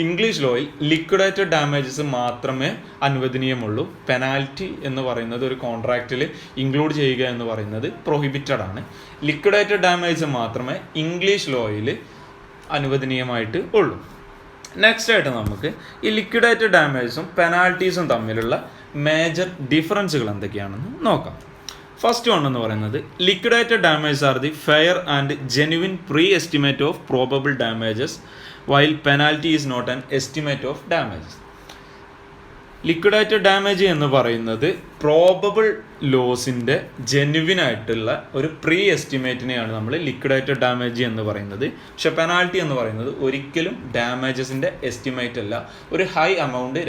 ഇംഗ്ലീഷ് ലോയിൽ ലിക്വിഡേറ്റഡ് ഡാമേജസ് മാത്രമേ അനുവദനീയമുള്ളൂ. പെനാൽറ്റി എന്ന് പറയുന്നത് ഒരു കോൺട്രാക്റ്റിൽ ഇൻക്ലൂഡ് ചെയ്യുക എന്ന് പറയുന്നത് പ്രൊഹിബിറ്റഡ് ആണ്. ലിക്വിഡേറ്റഡ് ഡാമേജ് മാത്രമേ ഇംഗ്ലീഷ് ലോയിൽ അനുവദനീയമായിട്ട് ഉള്ളൂ. നെക്സ്റ്റ് ആയിട്ട് നമുക്ക് ഈ ലിക്വിഡേറ്റഡ് ഡാമേജസും പെനാൽറ്റീസും തമ്മിലുള്ള മേജർ ഡിഫറൻസുകൾ എന്തൊക്കെയാണെന്ന് നോക്കാം. ഫസ്റ്റ് വൺ എന്ന് പറയുന്നത് liquidated damages are the fair and genuine pre estimate of probable damages while penalty is not an estimate of damages. Liquidated damage എന്ന് പറയുന്നത് പ്രോബബിൾ ലോസിൻ്റെ ജെന്യുവിൻ ആയിട്ടുള്ള ഒരു പ്രീ എസ്റ്റിമേറ്റിനെയാണ് നമ്മൾ ലിക്വിഡേറ്റഡ് ഡാമേജ് എന്ന് പറയുന്നത്. പക്ഷെ പെനാൽറ്റി എന്ന് പറയുന്നത് ഒരിക്കലും ഡാമേജസിൻ്റെ എസ്റ്റിമേറ്റ് അല്ല. ഒരു ഹൈ എമൗണ്ട്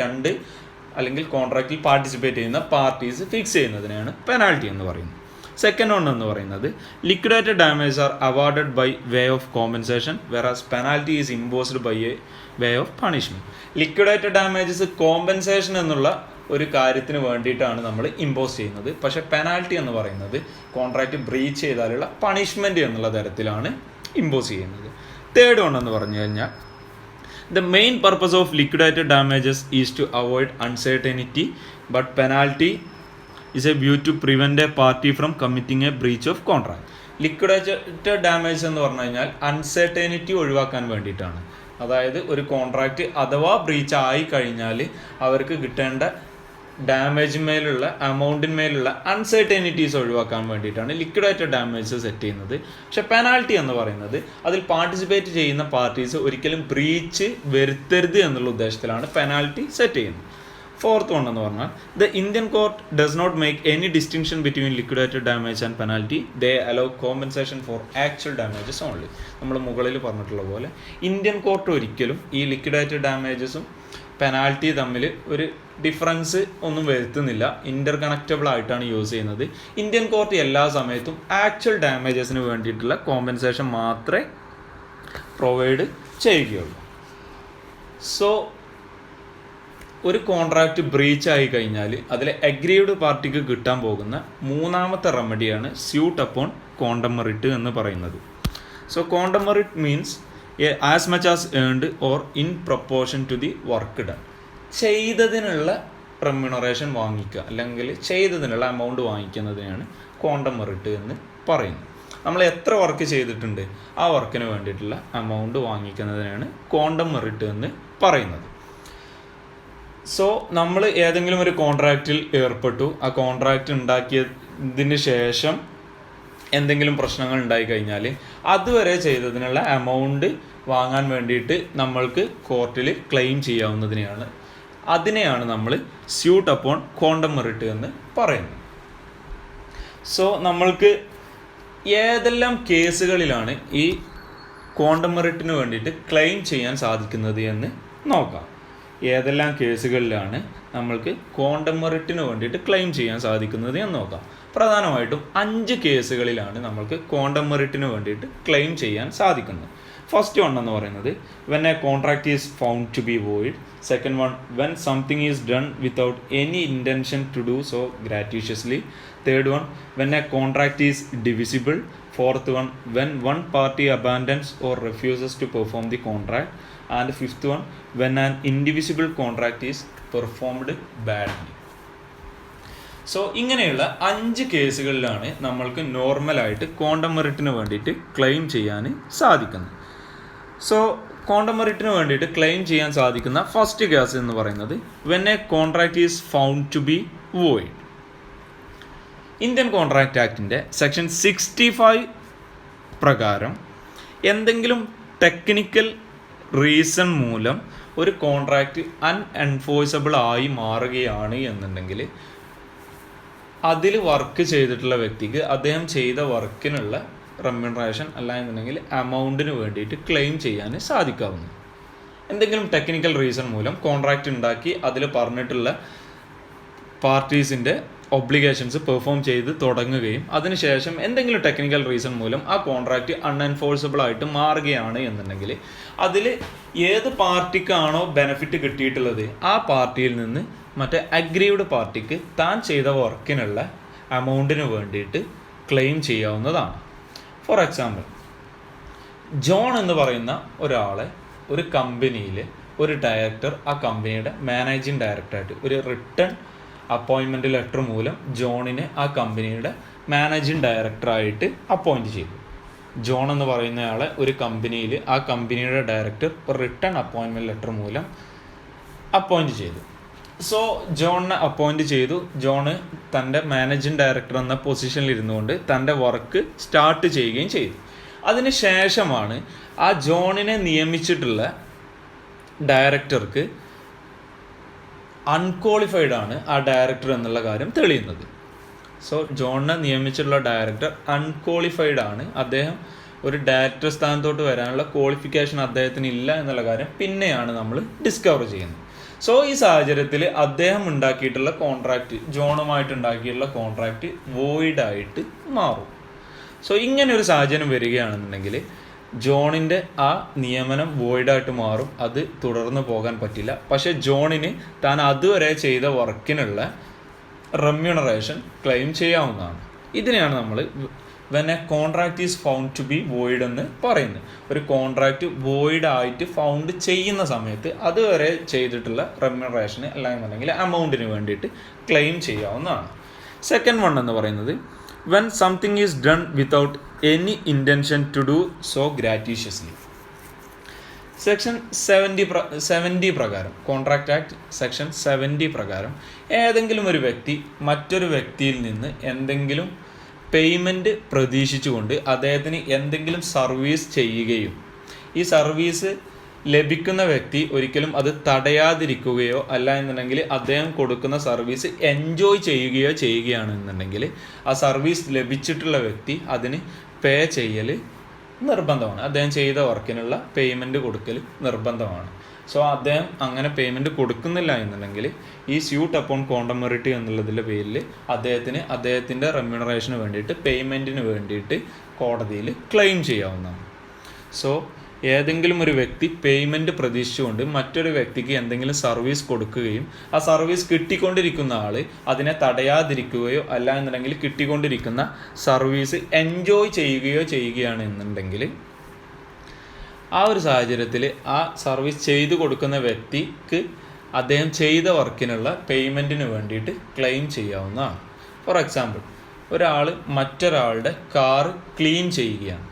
അല്ലെങ്കിൽ കോൺട്രാക്റ്റിൽ പാർട്ടിസിപ്പേറ്റ് ചെയ്യുന്ന പാർട്ടീസ് ഫിക്സ് ചെയ്യുന്നതിനാണ് പെനാൽറ്റി എന്ന് പറയുന്നത്. സെക്കൻഡ് വൺ എന്ന് പറയുന്നത് liquidated damage are awarded by way of compensation whereas penalty is imposed by a way of punishment. Liquidated damages compensation എന്നുള്ള ഒരു കാര്യത്തിന് വേണ്ടിയിട്ടാണ് നമ്മൾ ഇമ്പോസ് ചെയ്യുന്നത്. പക്ഷേ പെനാൽറ്റി എന്ന് പറയുന്നത് കോൺട്രാക്റ്റ് ബ്രീച്ച് ചെയ്താലുള്ള പണിഷ്മെൻറ്റ് എന്നുള്ള തരത്തിലാണ് ഇമ്പോസ് ചെയ്യുന്നത്. തേർഡ് വൺ എന്ന് പറഞ്ഞു കഴിഞ്ഞാൽ the main purpose of liquidated damages is to avoid uncertainty, but penalty is a view to prevent a party from committing a breach of contract. Liquidated damage എന്ന് പറഞ്ഞു കഴിഞ്ഞാൽ uncertainty ഒഴിവാക്കാൻ വേണ്ടിയിട്ടാണ്. അതായത് ഒരു കോൺട്രാക്റ്റ് അഥവാ ബ്രീച്ച് ആയി കഴിഞ്ഞാൽ അവർക്ക് കിട്ടേണ്ട ഡാമേജിന്മേലുള്ള എമൗണ്ടിന്മേലുള്ള അൺസർട്ടനിറ്റീസ് ഒഴിവാക്കാൻ വേണ്ടിയിട്ടാണ് ലിക്വിഡേറ്റഡ് ഡാമേജ് സെറ്റ് ചെയ്യുന്നത്. പക്ഷെ പെനാൽറ്റി എന്ന് പറയുന്നത് അതിൽ പാർട്ടിസിപ്പേറ്റ് ചെയ്യുന്ന പാർട്ടീസ് ഒരിക്കലും ബ്രീച്ച് വരുത്തരുത് എന്നുള്ള ഉദ്ദേശത്തിലാണ് പെനാൽറ്റി സെറ്റ് ചെയ്യുന്നത്. ഫോർത്ത് വൺ എന്ന് പറഞ്ഞാൽ the Indian court does not make any distinction between liquidated damage and penalty. They allow compensation for actual damages only. നമ്മൾ മുകളിൽ പറഞ്ഞിട്ടുള്ള പോലെ ഇന്ത്യൻ കോർട്ട് ഒരിക്കലും ഈ ലിക്വിഡേറ്റഡ് ഡാമേജസും പെനാൽറ്റി തമ്മിൽ ഒരു ഡിഫറൻസ് ഒന്നും വരുത്തുന്നില്ല. ഇൻ്റർ കണക്റ്റബിൾ ആയിട്ടാണ് യൂസ് ചെയ്യുന്നത്. ഇന്ത്യൻ കോർട്ട് എല്ലാ സമയത്തും ആക്ച്വൽ ഡാമേജസിന് വേണ്ടിയിട്ടുള്ള കോമ്പൻസേഷൻ മാത്രമേ പ്രൊവൈഡ് ചെയ്യുകയുള്ളൂ. സോ ഒരു കോൺട്രാക്റ്റ് ബ്രീച്ച് ആയി കഴിഞ്ഞാൽ അതിലെ അഗ്രീഡ് പാർട്ടിക്ക് കിട്ടാൻ പോകുന്ന മൂന്നാമത്തെ റെമഡിയാണ് സ്യൂട്ട് അപ്പോൺ ക്വാണ്ടം മെറിറ്റ് എന്ന് പറയുന്നത്. So quantum meruit means as much as earned or in proportion to the work done. ചെയ്തതിനുള്ള റെമ്യൂണറേഷൻ വാങ്ങിക്കുക അല്ലെങ്കിൽ ചെയ്തതിനുള്ള എമൗണ്ട് വാങ്ങിക്കുന്നതിനാണ് ക്വാണ്ടം മെറിറ്റ് എന്ന് പറയുന്നത്. നമ്മൾ എത്ര വർക്ക് ചെയ്തിട്ടുണ്ട് ആ വർക്കിന് വേണ്ടിയിട്ടുള്ള എമൗണ്ട് വാങ്ങിക്കുന്നതിനാണ് ക്വാണ്ടം മെറിറ്റ് എന്ന് പറയുന്നത്. സോ നമ്മൾ ഏതെങ്കിലും ഒരു കോൺട്രാക്റ്റിൽ ഏർപ്പെട്ടു. ആ കോൺട്രാക്റ്റ് ഉണ്ടാക്കിയതിന് ശേഷം എന്തെങ്കിലും പ്രശ്നങ്ങൾ ഉണ്ടായി കഴിഞ്ഞാൽ അതുവരെ ചെയ്തതിനുള്ള എമൗണ്ട് വാങ്ങാൻ വേണ്ടിയിട്ട് നമ്മൾക്ക് കോർട്ടിൽ ക്ലെയിം അതിനെയാണ് നമ്മൾ സ്യൂട്ട് അപ്പോൺ ക്വാണ്ടം മെറിറ്റ് എന്ന് പറയുന്നത്. സോ നമ്മൾക്ക് ഏതെല്ലാം കേസുകളിലാണ് ഈ ക്വാണ്ടം മെറിറ്റിന് വേണ്ടിയിട്ട് ക്ലെയിം ചെയ്യാൻ സാധിക്കുന്നത് എന്ന് നോക്കാം. ഏതെല്ലാം കേസുകളിലാണ് നമ്മൾക്ക് ക്വാണ്ടം മെറിറ്റിന് വേണ്ടിയിട്ട് ക്ലെയിം ചെയ്യാൻ സാധിക്കുന്നത് എന്ന് നോക്കാം. പ്രധാനമായിട്ടും 5 കേസുകളിലാണ് നമ്മൾക്ക് ക്വാണ്ടം മെറിറ്റിന് വേണ്ടിയിട്ട് ക്ലെയിം ചെയ്യാൻ സാധിക്കുന്നത്. ഫസ്റ്റ് വൺ എന്ന് പറയുന്നത് when a contract is found to be void. Second one when something is done without any intention to do so gratuitously. Third one when a contract is divisible. Fourth one when one party abandons or refuses to perform the contract. And fifth one when an indivisible contract is performed badly. So ഇങ്ങനെയുള്ള 5 കേസുകളിലാണ് നമ്മൾക്ക് നോർമലായിട്ട് quantum മെറിറ്റിന് വേണ്ടിയിട്ട് claim ചെയ്യാൻ സാധിക്കുന്നത്. So quantum മെറിറ്റിന് വേണ്ടിയിട്ട് claim ചെയ്യാൻ സാധിക്കുന്ന first case എന്ന് പറയുന്നത് when a contract is found to be void. Indian contract ആക്ടിൻ്റെ സെക്ഷൻ 65 പ്രകാരം എന്തെങ്കിലും ടെക്നിക്കൽ റീസൺ മൂലം ഒരു കോൺട്രാക്റ്റ് അൺഎൻഫോഴ്സബിൾ ആയി മാറുകയാണ് എന്നുണ്ടെങ്കിൽ അതിൽ വർക്ക് ചെയ്തിട്ടുള്ള വ്യക്തിക്ക് അദ്ദേഹം ചെയ്ത വർക്കിനുള്ള റെമ്യൂണറേഷൻ അല്ല എന്നുണ്ടെങ്കിൽ എമൗണ്ടിന് വേണ്ടിയിട്ട് ക്ലെയിം ചെയ്യാൻ സാധിക്കാവുന്നു. എന്തെങ്കിലും ടെക്നിക്കൽ റീസൺ മൂലം കോൺട്രാക്റ്റ് ഉണ്ടാക്കി അതിൽ പറഞ്ഞിട്ടുള്ള പാർട്ടീസിൻ്റെ ഒബ്ലിഗേഷൻസ് പെർഫോം ചെയ്ത് തുടങ്ങുകയും അതിനുശേഷം എന്തെങ്കിലും ടെക്നിക്കൽ റീസൺ മൂലം ആ കോൺട്രാക്റ്റ് അൺഎൻഫോഴ്സബിൾ ആയിട്ട് മാറുകയാണ് എന്നുണ്ടെങ്കിൽ അതിൽ ഏത് പാർട്ടിക്കാണോ ബെനിഫിറ്റ് കിട്ടിയിട്ടുള്ളത് ആ പാർട്ടിയിൽ നിന്ന് മറ്റേ അഗ്രീവ്ഡ് പാർട്ടിക്ക് താൻ ചെയ്ത വർക്കിനുള്ള എമൗണ്ടിന് വേണ്ടിയിട്ട് ക്ലെയിം ചെയ്യാവുന്നതാണ്. ഫോർ എക്സാമ്പിൾ, ജോൺ എന്ന് പറയുന്ന ഒരാളെ ഒരു കമ്പനിയിൽ ഒരു ഡയറക്ടർ ആ കമ്പനിയുടെ മാനേജിങ് ഡയറക്ടറായിട്ട് ഒരു റിട്ടേൺ അപ്പോയിൻമെൻറ്റ് ലെറ്റർ മൂലം ജോണിനെ ആ കമ്പനിയുടെ മാനേജിങ് ഡയറക്ടറായിട്ട് അപ്പോയിൻറ്റ് ചെയ്തു. ജോൺ എന്ന് പറയുന്നയാളെ ഒരു കമ്പനിയിൽ ആ കമ്പനിയുടെ ഡയറക്ടർ ഒരു റിട്ടേൺ അപ്പോയിൻമെൻറ്റ് ലെറ്റർ മൂലം അപ്പോയിൻറ്റ് ചെയ്തു. സോ ജോണിനെ അപ്പോയിൻറ്റ് ചെയ്തു. ജോണ് തൻ്റെ മാനേജിങ് ഡയറക്ടർ എന്ന പൊസിഷനിൽ ഇരുന്നുകൊണ്ട് തൻ്റെ വർക്ക് സ്റ്റാർട്ട് ചെയ്യുകയും ചെയ്തു. അതിന് ശേഷമാണ് ആ ജോണിനെ നിയമിച്ചിട്ടുള്ള ഡയറക്ടർക്ക് അൺക്വാളിഫൈഡ് ആണ് ആ ഡയറക്ടർ എന്നുള്ള കാര്യം തെളിയുന്നത്. സോ ജോണിനെ നിയമിച്ചിട്ടുള്ള ഡയറക്ടർ അൺക്വാളിഫൈഡ് ആണ്, അദ്ദേഹം ഒരു ഡയറക്ടർ സ്ഥാനത്തോട്ട് വരാനുള്ള ക്വാളിഫിക്കേഷൻ അദ്ദേഹത്തിന് ഇല്ല എന്നുള്ള കാര്യം പിന്നെയാണ് നമ്മൾ ഡിസ്കവർ ചെയ്യുന്നത്. സോ ഈ സാഹചര്യത്തിൽ അദ്ദേഹം ഉണ്ടാക്കിയിട്ടുള്ള കോൺട്രാക്റ്റ്, ജോണുമായിട്ട് ഉണ്ടാക്കിയിട്ടുള്ള കോൺട്രാക്റ്റ് വോയിഡായിട്ട് മാറും. സോ ഇങ്ങനെ ഒരു സാഹചര്യം വരികയാണെന്നുണ്ടെങ്കിൽ ജോണിൻ്റെ ആ നിയമനം വോയിഡായിട്ട് മാറും, അത് തുടർന്ന് പോകാൻ പറ്റില്ല. പക്ഷേ ജോണിന് താൻ അതുവരെ ചെയ്ത വർക്കിനുള്ള റെമ്യൂണറേഷൻ ക്ലെയിം ചെയ്യാവുന്നതാണ്. ഇതിനെയാണ് നമ്മൾ when a contract is found to be void എന്ന് പറയുന്നത്. ഒരു കോൺട്രാക്റ്റ് വോയിഡ് ആയിട്ട് ഫൗണ്ട് ചെയ്യുന്ന സമയത്ത് അതുവരെ ചെയ്തിട്ടുള്ള റെമ്യൂണറേഷന് അല്ലാന്നുണ്ടെങ്കിൽ എമൗണ്ടിന് വേണ്ടിയിട്ട് ക്ലെയിം ചെയ്യാവുന്നതാണ്. സെക്കൻഡ് വൺ എന്ന് പറയുന്നത് when something is done without any intention to do so gratuitously. Section 70 പ്രകാരം, കോൺട്രാക്ട് ആക്ട് സെക്ഷൻ 70 പ്രകാരം ഏതെങ്കിലും ഒരു വ്യക്തി മറ്റൊരു വ്യക്തിയിൽ നിന്ന് എന്തെങ്കിലും പേയ്മെൻറ്റ് പ്രതീക്ഷിച്ചുകൊണ്ട് അദ്ദേഹത്തിന് എന്തെങ്കിലും സർവീസ് ചെയ്യുകയും ഈ സർവീസ് ലഭിക്കുന്ന വ്യക്തി ഒരിക്കലും അത് തടയാതിരിക്കുകയോ അല്ല എന്നുണ്ടെങ്കിൽ അദ്ദേഹം കൊടുക്കുന്ന സർവീസ് എൻജോയ് ചെയ്യുകയാണെന്നുണ്ടെങ്കിൽ ആ സർവീസ് ലഭിച്ചിട്ടുള്ള വ്യക്തി അതിന് പേ ചെയ്യൽ നിർബന്ധമാണ്. അദ്ദേഹം ചെയ്ത വർക്കിനുള്ള പേയ്മെൻറ്റ് കൊടുക്കൽ നിർബന്ധമാണ്. സോ അദ്ദേഹം അങ്ങനെ പേയ്മെൻറ്റ് കൊടുക്കുന്നില്ല എന്നുണ്ടെങ്കിൽ ഈ സ്യൂട്ട് അപ്പോൺ ക്വാണ്ടം മെറിറ്റ് എന്നുള്ളതിൻ്റെ പേരിൽ അദ്ദേഹത്തിൻ്റെ റെമ്യൂണറേഷന് വേണ്ടിയിട്ട് പേയ്മെൻറ്റിന് വേണ്ടിയിട്ട് കോടതിയിൽ ക്ലെയിം ചെയ്യാവുന്നതാണ്. സോ ഏതെങ്കിലും ഒരു വ്യക്തി പേയ്മെൻറ്റ് പ്രതീക്ഷിച്ചുകൊണ്ട് മറ്റൊരു വ്യക്തിക്ക് എന്തെങ്കിലും സർവീസ് കൊടുക്കുകയും ആ സർവീസ് കിട്ടിക്കൊണ്ടിരിക്കുന്ന ആൾ അതിനെ തടയാതിരിക്കുകയോ അല്ല എന്നുണ്ടെങ്കിൽ കിട്ടിക്കൊണ്ടിരിക്കുന്ന സർവീസ് എൻജോയ് ചെയ്യുകയാണ് എന്നുണ്ടെങ്കിൽ ആ ഒരു സാഹചര്യത്തിൽ ആ സർവീസ് ചെയ്തു കൊടുക്കുന്ന വ്യക്തിക്ക് അദ്ദേഹം ചെയ്ത വർക്കിനുള്ള പേയ്മെൻറ്റിന് വേണ്ടിയിട്ട് ക്ലെയിം ചെയ്യാവുന്നതാണ്. ഫോർ എക്സാമ്പിൾ, ഒരാൾ മറ്റൊരാളുടെ കാറ് ക്ലീൻ ചെയ്യുകയാണ്.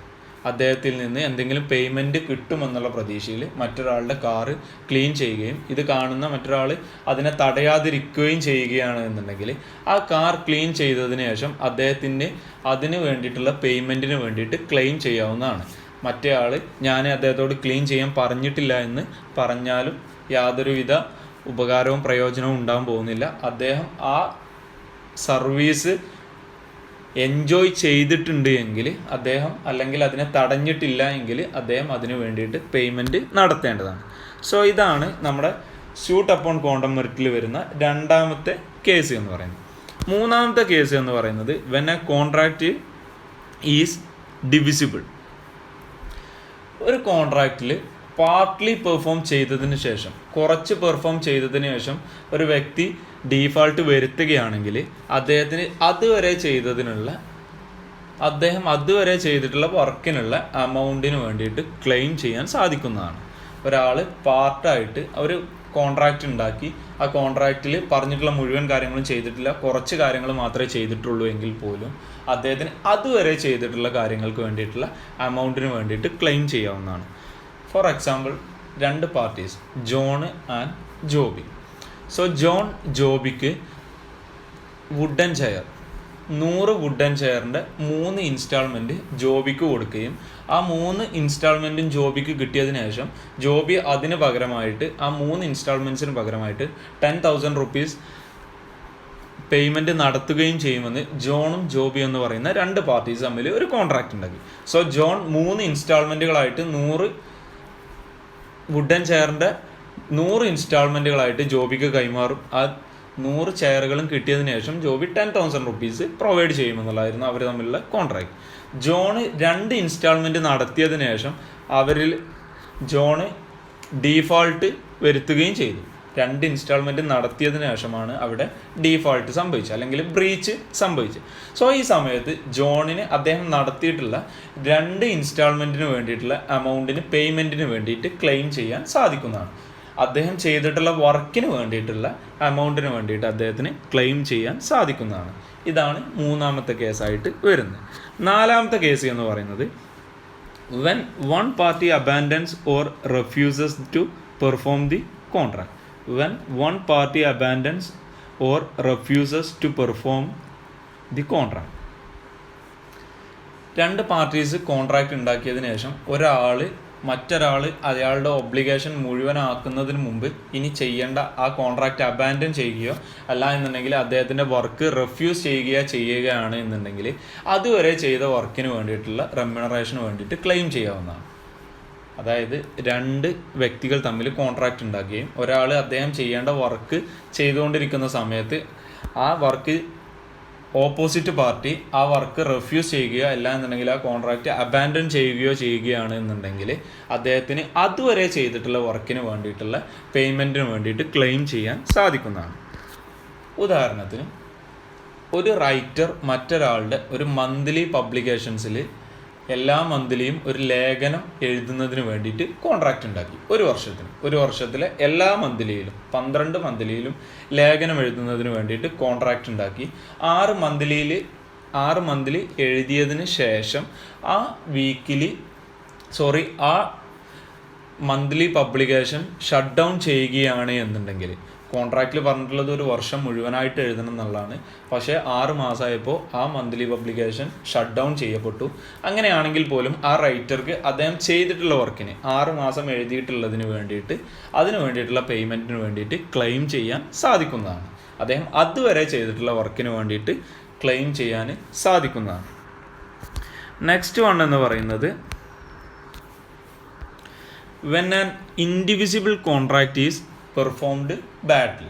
അദ്ദേഹത്തിൽ നിന്ന് എന്തെങ്കിലും പേയ്മെൻറ്റ് കിട്ടുമെന്നുള്ള പ്രതീക്ഷയിൽ മറ്റൊരാളുടെ കാറ് ക്ലീൻ ചെയ്യുകയും ഇത് കാണുന്ന മറ്റൊരാൾ അതിനെ തടയാതിരിക്കുകയും ചെയ്യുകയാണ് എന്നുണ്ടെങ്കിൽ ആ കാർ ക്ലീൻ ചെയ്തതിന് ശേഷം അദ്ദേഹത്തിന് അതിന് വേണ്ടിയിട്ടുള്ള പേയ്മെൻറ്റിന് വേണ്ടിയിട്ട് ക്ലെയിം ചെയ്യാവുന്നതാണ്. മറ്റേ ആൾ ഞാൻ അദ്ദേഹത്തോട് ക്ലീൻ ചെയ്യാൻ പറഞ്ഞിട്ടില്ല എന്ന് പറഞ്ഞാലും യാതൊരുവിധ ഉപകാരവും പ്രയോജനവും ഉണ്ടാകാൻ പോകുന്നില്ല. അദ്ദേഹം ആ സർവീസ് എൻജോയ് ചെയ്തിട്ടുണ്ട് എങ്കിൽ അദ്ദേഹം, അല്ലെങ്കിൽ അതിനെ തടഞ്ഞിട്ടില്ല എങ്കിൽ അദ്ദേഹം അതിന് വേണ്ടിയിട്ട് പേയ്മെൻറ്റ് നടത്തേണ്ടതാണ്. സോ ഇതാണ് നമ്മുടെ സ്യൂട്ട് അപ്പോൺ ക്വാണ്ടം മെറിറ്റിൽ വരുന്ന രണ്ടാമത്തെ കേസ് എന്ന് പറയുന്നത്. മൂന്നാമത്തെ കേസ് എന്ന് പറയുന്നത് when A contract is divisible. ഒരു കോൺട്രാക്റ്റിൽ പാർട്ട്ലി പെർഫോം ചെയ്തതിന് ശേഷം, കുറച്ച് പെർഫോം ചെയ്തതിന് ശേഷം ഒരു വ്യക്തി ഡീഫാൾട്ട് വരുത്തുകയാണെങ്കിൽ അദ്ദേഹത്തിന് അദ്ദേഹം അതുവരെ ചെയ്തിട്ടുള്ള വർക്കിനുള്ള എമൗണ്ടിന് വേണ്ടിയിട്ട് ക്ലെയിം ചെയ്യാൻ സാധിക്കുന്നതാണ്. ഒരാൾ പാർട്ടായിട്ട് ഒരു കോൺട്രാക്റ്റ് ഉണ്ടാക്കി. ആ കോൺട്രാക്റ്റിൽ പറഞ്ഞിട്ടുള്ള മുഴുവൻ കാര്യങ്ങളും ചെയ്തിട്ടില്ല, കുറച്ച് കാര്യങ്ങൾ മാത്രമേ ചെയ്തിട്ടുള്ളൂ എങ്കിൽ പോലും അദ്ദേഹത്തിന് അതുവരെ ചെയ്തിട്ടുള്ള കാര്യങ്ങൾക്ക് വേണ്ടിയിട്ടുള്ള എമൗണ്ടിന് വേണ്ടിയിട്ട് ക്ലെയിം ചെയ്യാവുന്നതാണ്. For example, 2 parties, John and Joby. സോ ജോൺ ജോബിക്ക് വുഡൻ ചെയർ 100 വുഡൻ ചെയറിൻ്റെ 3 ഇൻസ്റ്റാൾമെൻറ്റ് ജോബിക്ക് കൊടുക്കുകയും ആ 3 ഇൻസ്റ്റാൾമെൻറ്റും ജോബിക്ക് കിട്ടിയതിന് ശേഷം ജോബി അതിന് പകരമായിട്ട് ആ 3 ഇൻസ്റ്റാൾമെൻറ്റ്സിന് പകരമായിട്ട് 10,000 റുപ്പീസ് പേയ്മെൻറ്റ് നടത്തുകയും ചെയ്യുമെന്ന് ജോണും ജോബി എന്ന് പറയുന്ന 2 പാർട്ടീസ് തമ്മിൽ ഒരു കോൺട്രാക്റ്റ് ഉണ്ടാക്കി. സോ ജോൺ 3 ഇൻസ്റ്റാൾമെൻറ്റുകളായിട്ട് 100 വുഡൻ ചെയറിൻ്റെ 100 ഇൻസ്റ്റാൾമെൻറ്റുകളായിട്ട് ജോബിക്ക് കൈമാറും. ആ 100 ചെയറുകളും കിട്ടിയതിന് ശേഷം ജോബി 10,000 റുപ്പീസ് പ്രൊവൈഡ് ചെയ്യുമെന്നുള്ളതായിരുന്നു അവർ തമ്മിലുള്ള കോൺട്രാക്ട്. ജോണ് 2 ഇൻസ്റ്റാൾമെൻറ്റ് നടത്തിയതിന് ശേഷം അവരിൽ ജോണ് ഡീഫാൾട്ട് വരുത്തുകയും ചെയ്തു. 2 ഇൻസ്റ്റാൾമെൻറ്റ് നടത്തിയതിന് ശേഷമാണ് അവിടെ ഡീഫാൾട്ട് സംഭവിച്ചത്, അല്ലെങ്കിൽ ബ്രീച്ച് സംഭവിച്ചത്. സോ ഈ സമയത്ത് ജോണിന് അദ്ദേഹം നടത്തിയിട്ടുള്ള 2 ഇൻസ്റ്റാൾമെൻറ്റിന് വേണ്ടിയിട്ടുള്ള എമൗണ്ടിന് പേയ്മെൻറ്റിന് വേണ്ടിയിട്ട് ക്ലെയിം ചെയ്യാൻ സാധിക്കുന്നതാണ്. അദ്ദേഹം ചെയ്തിട്ടുള്ള വർക്കിന് വേണ്ടിയിട്ടുള്ള എമൗണ്ടിന് വേണ്ടിയിട്ട് അദ്ദേഹത്തിന് ക്ലെയിം ചെയ്യാൻ സാധിക്കുന്നതാണ്. ഇതാണ് 3ാമത്തെ കേസായിട്ട് വരുന്നത്. 4ാമത്തെ കേസ് എന്ന് പറയുന്നത് when one party abandons or refuses to perform the contract. When one party abandons or refuses to perform the contract. 2 parties contract ഉണ്ടാക്കിയതിന് ശേഷം മറ്റൊരാൾ അയാളുടെ ഒബ്ലിഗേഷൻ മുഴുവനാക്കുന്നതിന് മുമ്പ് ഇനി ചെയ്യേണ്ട ആ കോൺട്രാക്റ്റ് അബാൻഡൻ ചെയ്യുകയോ അല്ല എന്നുണ്ടെങ്കിൽ അദ്ദേഹത്തിൻ്റെ വർക്ക് റെഫ്യൂസ് ചെയ്യുകയാണ് എന്നുണ്ടെങ്കിൽ അതുവരെ ചെയ്ത വർക്കിന് വേണ്ടിയിട്ടുള്ള റെമ്യൂണറേഷന് വേണ്ടിയിട്ട് ക്ലെയിം ചെയ്യാവുന്നതാണ്. അതായത് 2 വ്യക്തികൾ തമ്മിൽ കോൺട്രാക്റ്റ് ഉണ്ടാക്കുകയും ഒരാൾ അദ്ദേഹം ചെയ്യേണ്ട വർക്ക് ചെയ്തുകൊണ്ടിരിക്കുന്ന സമയത്ത് ആ വർക്ക് ഓപ്പോസിറ്റ് പാർട്ടി ആ വർക്ക് റെഫ്യൂസ് ചെയ്യുകയോ അല്ല എന്നുണ്ടെങ്കിൽ ആ കോൺട്രാക്റ്റ് അബാൻഡൻ ചെയ്യുകയാണ് എന്നുണ്ടെങ്കിൽ അദ്ദേഹത്തിന് അതുവരെ ചെയ്തിട്ടുള്ള വർക്കിന് വേണ്ടിയിട്ടുള്ള പേയ്മെൻറ്റിന് വേണ്ടിയിട്ട് ക്ലെയിം ചെയ്യാൻ സാധിക്കുന്നതാണ്. ഉദാഹരണത്തിന്, ഒരു റൈറ്റർ മറ്റൊരാളുടെ ഒരു മന്ത്ലി പബ്ലിക്കേഷൻസിൽ എല്ലാ മന്ത്ലിയും ഒരു ലേഖനം എഴുതുന്നതിന് വേണ്ടിയിട്ട് കോൺട്രാക്റ്റ് ഉണ്ടാക്കി. ഒരു വർഷത്തിലെ എല്ലാ മന്ത്ലിയിലും 12 മന്ത്ലിയിലും ലേഖനം എഴുതുന്നതിന് വേണ്ടിയിട്ട് കോൺട്രാക്റ്റ് ഉണ്ടാക്കി. 6 മന്ത്ലി എഴുതിയതിന് ശേഷം ആ മന്ത്ലി പബ്ലിക്കേഷൻ ഷട്ട് ഡൗൺ ചെയ്യുകയാണ് എന്നുണ്ടെങ്കിൽ, കോൺട്രാക്റ്റിൽ പറഞ്ഞിട്ടുള്ളത് ഒരു വർഷം മുഴുവനായിട്ട് എഴുതണം എന്നുള്ളതാണ്. പക്ഷേ 6 മാസമായപ്പോൾ ആ മന്ത്ലി പബ്ലിക്കേഷൻ ഷട്ട് ഡൗൺ ചെയ്യപ്പെട്ടു. അങ്ങനെയാണെങ്കിൽ പോലും ആ റൈറ്റർക്ക് അദ്ദേഹം ചെയ്തിട്ടുള്ള വർക്കിന് 6 മാസം എഴുതിയിട്ടുള്ളതിന് വേണ്ടിയിട്ട് അതിന് വേണ്ടിയിട്ടുള്ള പേയ്മെൻറ്റിന് വേണ്ടിയിട്ട് ക്ലെയിം ചെയ്യാൻ സാധിക്കുന്നതാണ്. അദ്ദേഹം അതുവരെ ചെയ്തിട്ടുള്ള വർക്കിന് വേണ്ടിയിട്ട് ക്ലെയിം ചെയ്യാൻ സാധിക്കുന്നതാണ്. നെക്സ്റ്റ് വൺ എന്ന് പറയുന്നത് when an indivisible contract is performed badly.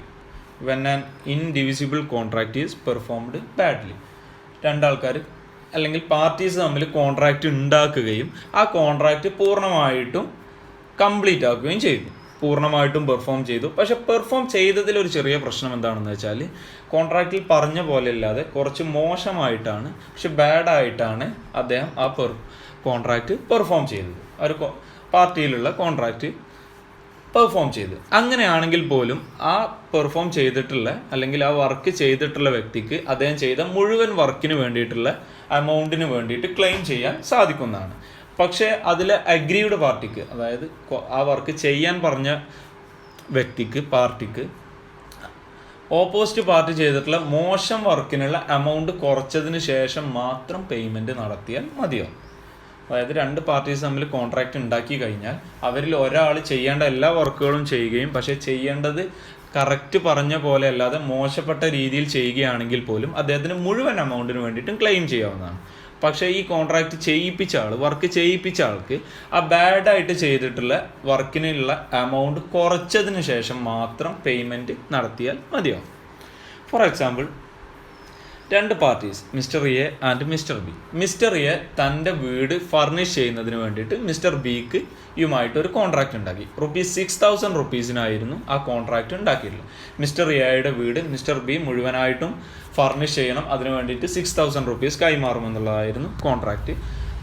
When an indivisible contract is performed badly. 2 ആൾക്കാർ അല്ലെങ്കിൽ പാർട്ടീസ് തമ്മിൽ കോൺട്രാക്റ്റ് ഉണ്ടാക്കുകയും ആ കോൺട്രാക്റ്റ് പൂർണ്ണമായിട്ടും കംപ്ലീറ്റ് ആക്കുകയും ചെയ്തു, പൂർണ്ണമായിട്ടും പെർഫോം ചെയ്തു. പക്ഷെ പെർഫോം ചെയ്തതിലൊരു ചെറിയ പ്രശ്നം എന്താണെന്ന് വെച്ചാൽ, കോൺട്രാക്റ്റിൽ പറഞ്ഞ പോലെ അല്ലാതെ കുറച്ച് മോശമായിട്ടാണ്, പക്ഷെ ബാഡായിട്ടാണ് അദ്ദേഹം ആ കോൺട്രാക്റ്റ് പെർഫോം ചെയ്തത്. ഒരു പാർട്ടിയിലുള്ള കോൺട്രാക്റ്റ് പെർഫോം ചെയ്ത്. അങ്ങനെയാണെങ്കിൽ പോലും ആ പെർഫോം ചെയ്തിട്ടുള്ള അല്ലെങ്കിൽ ആ വർക്ക് ചെയ്തിട്ടുള്ള വ്യക്തിക്ക് അദ്ദേഹം ചെയ്ത മുഴുവൻ വർക്കിന് വേണ്ടിയിട്ടുള്ള എമൗണ്ടിന് വേണ്ടിയിട്ട് ക്ലെയിം ചെയ്യാൻ സാധിക്കുന്നതാണ്. പക്ഷേ അതിൽ അഗ്രീഡ് പാർട്ടിക്ക്, അതായത് ആ വർക്ക് ചെയ്യാൻ പറഞ്ഞ പാർട്ടിക്ക് ഓപ്പോസിറ്റ് പാർട്ടി ചെയ്തിട്ടുള്ള മോശം വർക്കിനുള്ള എമൗണ്ട് കുറച്ചതിന് ശേഷം മാത്രം പേയ്മെൻറ്റ് നടത്തിയാൽ മതിയാവും. അതായത് 2 പാർട്ടീസ് തമ്മിൽ കോൺട്രാക്റ്റ് ഉണ്ടാക്കി കഴിഞ്ഞാൽ അവരിൽ ഒരാൾ ചെയ്യേണ്ട എല്ലാ വർക്കുകളും ചെയ്യുകയും പക്ഷേ ചെയ്യേണ്ടത് കറക്റ്റ് പറഞ്ഞ പോലെ അല്ലാതെ മോശപ്പെട്ട രീതിയിൽ ചെയ്യുകയാണെങ്കിൽ പോലും അദ്ദേഹത്തിന് മുഴുവൻ എമൗണ്ടിന് വേണ്ടിയിട്ടും ക്ലെയിം ചെയ്യാവുന്നതാണ്. പക്ഷേ ഈ കോൺട്രാക്റ്റ് വർക്ക് ചെയ്യിപ്പിച്ച ആൾക്ക് ആ ബാഡായിട്ട് ചെയ്തിട്ടുള്ള വർക്കിനുള്ള എമൗണ്ട് കുറച്ചതിന് ശേഷം മാത്രം പേയ്മെൻറ്റ് നടത്തിയാൽ മതിയാവും. Four example, 2 parties, mister A and mister B. Mister A തൻ്റെ വീട് ഫർണിഷ് ചെയ്യുന്നതിന് വേണ്ടിയിട്ട് മിസ്റ്റർ ബിക്ക് യുമായിട്ട് ഒരു കോൺട്രാക്റ്റ് ഉണ്ടാക്കി. ₹6,000 റുപ്പീസിനായിരുന്നു ആ കോൺട്രാക്റ്റ് ഉണ്ടാക്കിയിട്ടുള്ളത്. മിസ്റ്റർ എയുടെ വീട് മിസ്റ്റർ ബി മുഴുവനായിട്ടും ഫർണിഷ് ചെയ്യണം, അതിന് വേണ്ടിയിട്ട് 6,000 റുപ്പീസ് കൈമാറുമെന്നുള്ളതായിരുന്നു കോൺട്രാക്റ്റ്.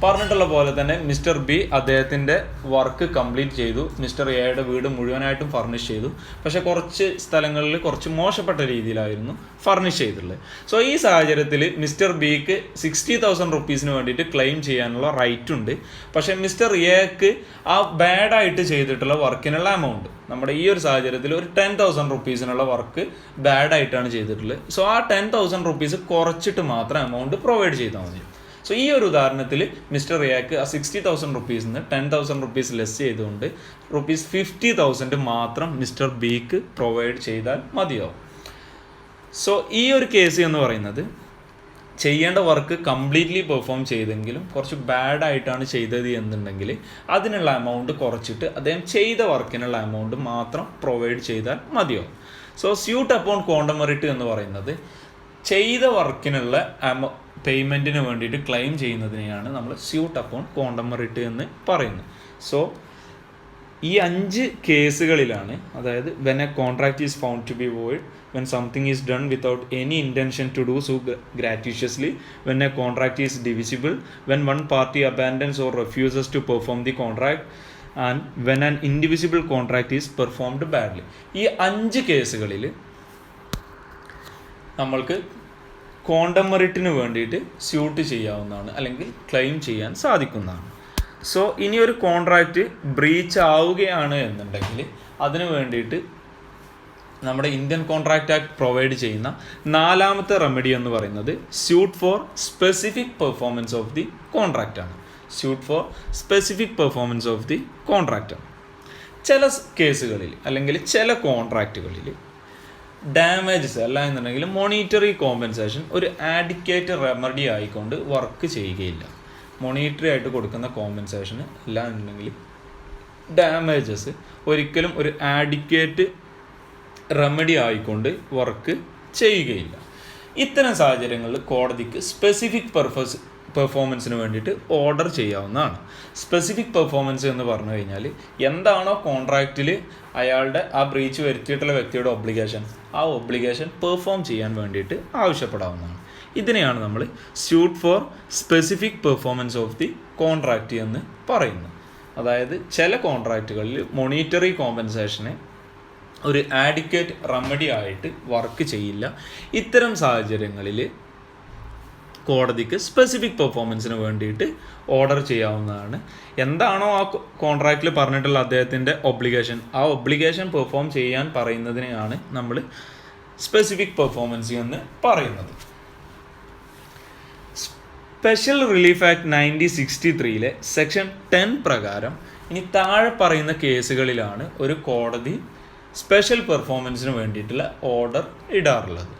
പറഞ്ഞിട്ടുള്ള പോലെ തന്നെ മിസ്റ്റർ ബി അദ്ദേഹത്തിൻ്റെ വർക്ക് കംപ്ലീറ്റ് ചെയ്തു. മിസ്റ്റർ എയുടെ വീട് മുഴുവനായിട്ടും ഫർണിഷ് ചെയ്തു. പക്ഷേ കുറച്ച് സ്ഥലങ്ങളിൽ കുറച്ച് മോശപ്പെട്ട രീതിയിലായിരുന്നു ഫർണിഷ് ചെയ്തിട്ടുള്ളത്. സോ ഈ സാഹചര്യത്തിൽ മിസ്റ്റർ ബിക്ക് 60,000 റുപ്പീസിന് വേണ്ടിയിട്ട് ക്ലെയിം ചെയ്യാനുള്ള റൈറ്റ് ഉണ്ട്. പക്ഷേ മിസ്റ്റർ എക്ക് ആ ബാഡായിട്ട് ചെയ്തിട്ടുള്ള വർക്കിനുള്ള എമൗണ്ട് നമ്മുടെ ഈ ഒരു സാഹചര്യത്തിൽ ഒരു 10,000 റുപ്പീസിനുള്ള വർക്ക് ബാഡായിട്ടാണ് ചെയ്തിട്ടുള്ളത്. സോ ആ 10,000 റുപ്പീസ് കുറച്ചിട്ട് മാത്രം എമൗണ്ട് പ്രൊവൈഡ് ചെയ്താൽ മതി. സോ ഈ ഒരു ഉദാഹരണത്തിൽ മിസ്റ്റർ എക്ക് ആ 60,000 റുപ്പീസിൽ നിന്ന് 10,000 റുപ്പീസ് ലെസ് ചെയ്തുകൊണ്ട് ₹50,000 മാത്രം മിസ്റ്റർ ബിക്ക് പ്രൊവൈഡ് ചെയ്താൽ മതിയാവും. സോ ഈ ഒരു കേസ് എന്ന് പറയുന്നത് ചെയ്യേണ്ട വർക്ക് കംപ്ലീറ്റ്ലി പെർഫോം ചെയ്തെങ്കിലും കുറച്ച് ബാഡായിട്ടാണ് ചെയ്തത് എന്നുണ്ടെങ്കിൽ അതിനുള്ള എമൗണ്ട് കുറച്ചിട്ട് അദ്ദേഹം ചെയ്ത വർക്കിനുള്ള എമൗണ്ട് മാത്രം പ്രൊവൈഡ് ചെയ്താൽ മതിയാവും. So suit upon quantum meruit എന്ന് പറയുന്നത് ചെയ്ത വർക്കിനുള്ള പേയ്മെൻറ്റിന് വേണ്ടിയിട്ട് ക്ലെയിം ചെയ്യുന്നതിനെയാണ് നമ്മൾ സ്യൂട്ട് അപ്പോൺ ക്വാണ്ടം മെറിറ്റ് എന്ന് പറയുന്നത്. സോ ഈ 5 കേസുകളിലാണ്, അതായത് when a contract is found to be void, when something is done without any intention to do so gratuitously, when a contract is divisible, when one party abandons or refuses to perform the contract, and when an indivisible contract is performed badly. ഈ 5 കേസുകളിൽ നമ്മൾക്ക് quantum മെറിറ്റിന് വേണ്ടിയിട്ട് suit ചെയ്യാവുന്നതാണ്, അല്ലെങ്കിൽ claim ചെയ്യാൻ സാധിക്കുന്നതാണ്. So ഇനി ഒരു കോൺട്രാക്റ്റ് ബ്രീച്ച് ആവുകയാണ് എന്നുണ്ടെങ്കിൽ അതിന് വേണ്ടിയിട്ട് നമ്മുടെ ഇന്ത്യൻ കോൺട്രാക്റ്റ് ആക്ട് പ്രൊവൈഡ് ചെയ്യുന്ന 4ാമത്തെ റെമഡി എന്ന് പറയുന്നത് suit for specific performance of the contract ആണ്. Suit for specific performance of the contract ആണ്. ചില കേസുകളിൽ അല്ലെങ്കിൽ ചില കോൺട്രാക്റ്റുകളിൽ ഡാമേജസ് അല്ല എന്നുണ്ടെങ്കിൽ മോണിറ്ററി കോമ്പൻസേഷൻ ഒരു ആഡിക്വേറ്റ് റെമഡി ആയിക്കൊണ്ട് വർക്ക് ചെയ്യുകയില്ല. മോണിറ്ററി ആയിട്ട് കൊടുക്കുന്ന കോമ്പൻസേഷന് അല്ല എന്നുണ്ടെങ്കിൽ ഡാമേജസ് ഒരിക്കലും ഒരു ആഡിക്വേറ്റ് റെമഡി ആയിക്കൊണ്ട് വർക്ക് ചെയ്യുകയില്ല. ഇത്തരം സാഹചര്യങ്ങളിൽ കോടതിക്ക് സ്പെസിഫിക് പെർഫോമൻസിന് വേണ്ടിയിട്ട് ഓർഡർ ചെയ്യാവുന്നതാണ്. സ്പെസിഫിക് പെർഫോമൻസ് എന്ന് പറഞ്ഞു കഴിഞ്ഞാൽ എന്താണോ കോൺട്രാക്റ്റിൽ അയാളുടെ ആ ബ്രീച്ച് വരുത്തിയിട്ടുള്ള വ്യക്തിയുടെ ഒബ്ലിഗേഷൻ, ആ ഒബ്ലിഗേഷൻ പെർഫോം ചെയ്യാൻ വേണ്ടിയിട്ട് ആവശ്യപ്പെടാവുന്നതാണ്. ഇതിനെയാണ് നമ്മൾ suit for specific performance of the contract എന്ന് പറയുന്നത്. അതായത് ചില കോൺട്രാക്റ്റുകളിൽ മോണിറ്ററി കോമ്പൻസേഷന് ഒരു ആഡിക്വേറ്റ് റെമഡി ആയിട്ട് വർക്ക് ചെയ്യില്ല. ഇത്തരം സാഹചര്യങ്ങളിൽ കോടതിക്ക് സ്പെസിഫിക് പെർഫോമൻസിന് വേണ്ടിയിട്ട് ഓർഡർ ചെയ്യാവുന്നതാണ്. എന്താണോ ആ കോൺട്രാക്റ്റിൽ പറഞ്ഞിട്ടുള്ള അദ്ദേഹത്തിൻ്റെ ഒബ്ലിഗേഷൻ, ആ ഒബ്ലിഗേഷൻ പെർഫോം ചെയ്യാൻ പറയുന്നതിനെയാണ് നമ്മൾ സ്പെസിഫിക് പെർഫോമൻസ് എന്ന് പറയുന്നത്. സ്പെഷ്യൽ റിലീഫ് ആക്ട് 1963 സെക്ഷൻ 10 പ്രകാരം ഇനി താഴെ പറയുന്ന കേസുകളിലാണ് ഒരു കോടതി സ്പെഷ്യൽ പെർഫോമൻസിന് വേണ്ടിയിട്ടുള്ള ഓർഡർ ഇടാറുള്ളത്.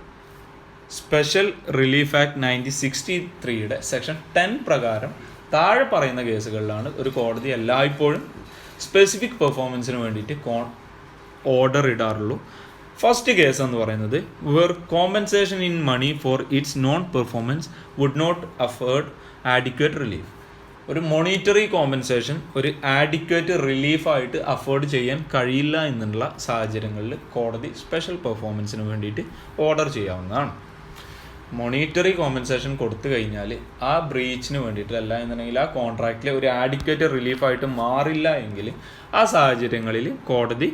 സ്പെഷ്യൽ റിലീഫ് ആക്ട് 1963 സെക്ഷൻ 10 പ്രകാരം താഴെ പറയുന്ന കേസുകളിലാണ് ഒരു കോടതി എല്ലായ്പ്പോഴും സ്പെസിഫിക് പെർഫോമൻസിന് വേണ്ടിയിട്ട് ഓർഡർ ഇടാറുള്ളൂ. ഫസ്റ്റ് കേസ് എന്ന് പറയുന്നത് where compensation in money for its non performance would not afford adequate relief. ഒരു മോണിറ്ററി കോമ്പൻസേഷൻ ഒരു ആഡിക്വേറ്റ് റിലീഫായിട്ട് അഫോർഡ് ചെയ്യാൻ കഴിയില്ല എന്നുള്ള സാഹചര്യങ്ങളിൽ കോടതി സ്പെഷ്യൽ പെർഫോമൻസിന് വേണ്ടിയിട്ട് ഓർഡർ ചെയ്യാവുന്നതാണ്. മോണിറ്ററി കോമ്പൻസേഷൻ കൊടുത്തു കഴിഞ്ഞാൽ ആ ബ്രീച്ചിന് വേണ്ടിയിട്ട് അല്ല എന്നുണ്ടെങ്കിൽ ആ കോൺട്രാക്റ്റിലെ ഒരു ആഡിക്വേറ്റ് റിലീഫായിട്ട് മാറില്ല എങ്കിൽ ആ സാഹചര്യങ്ങളിൽ കോടതി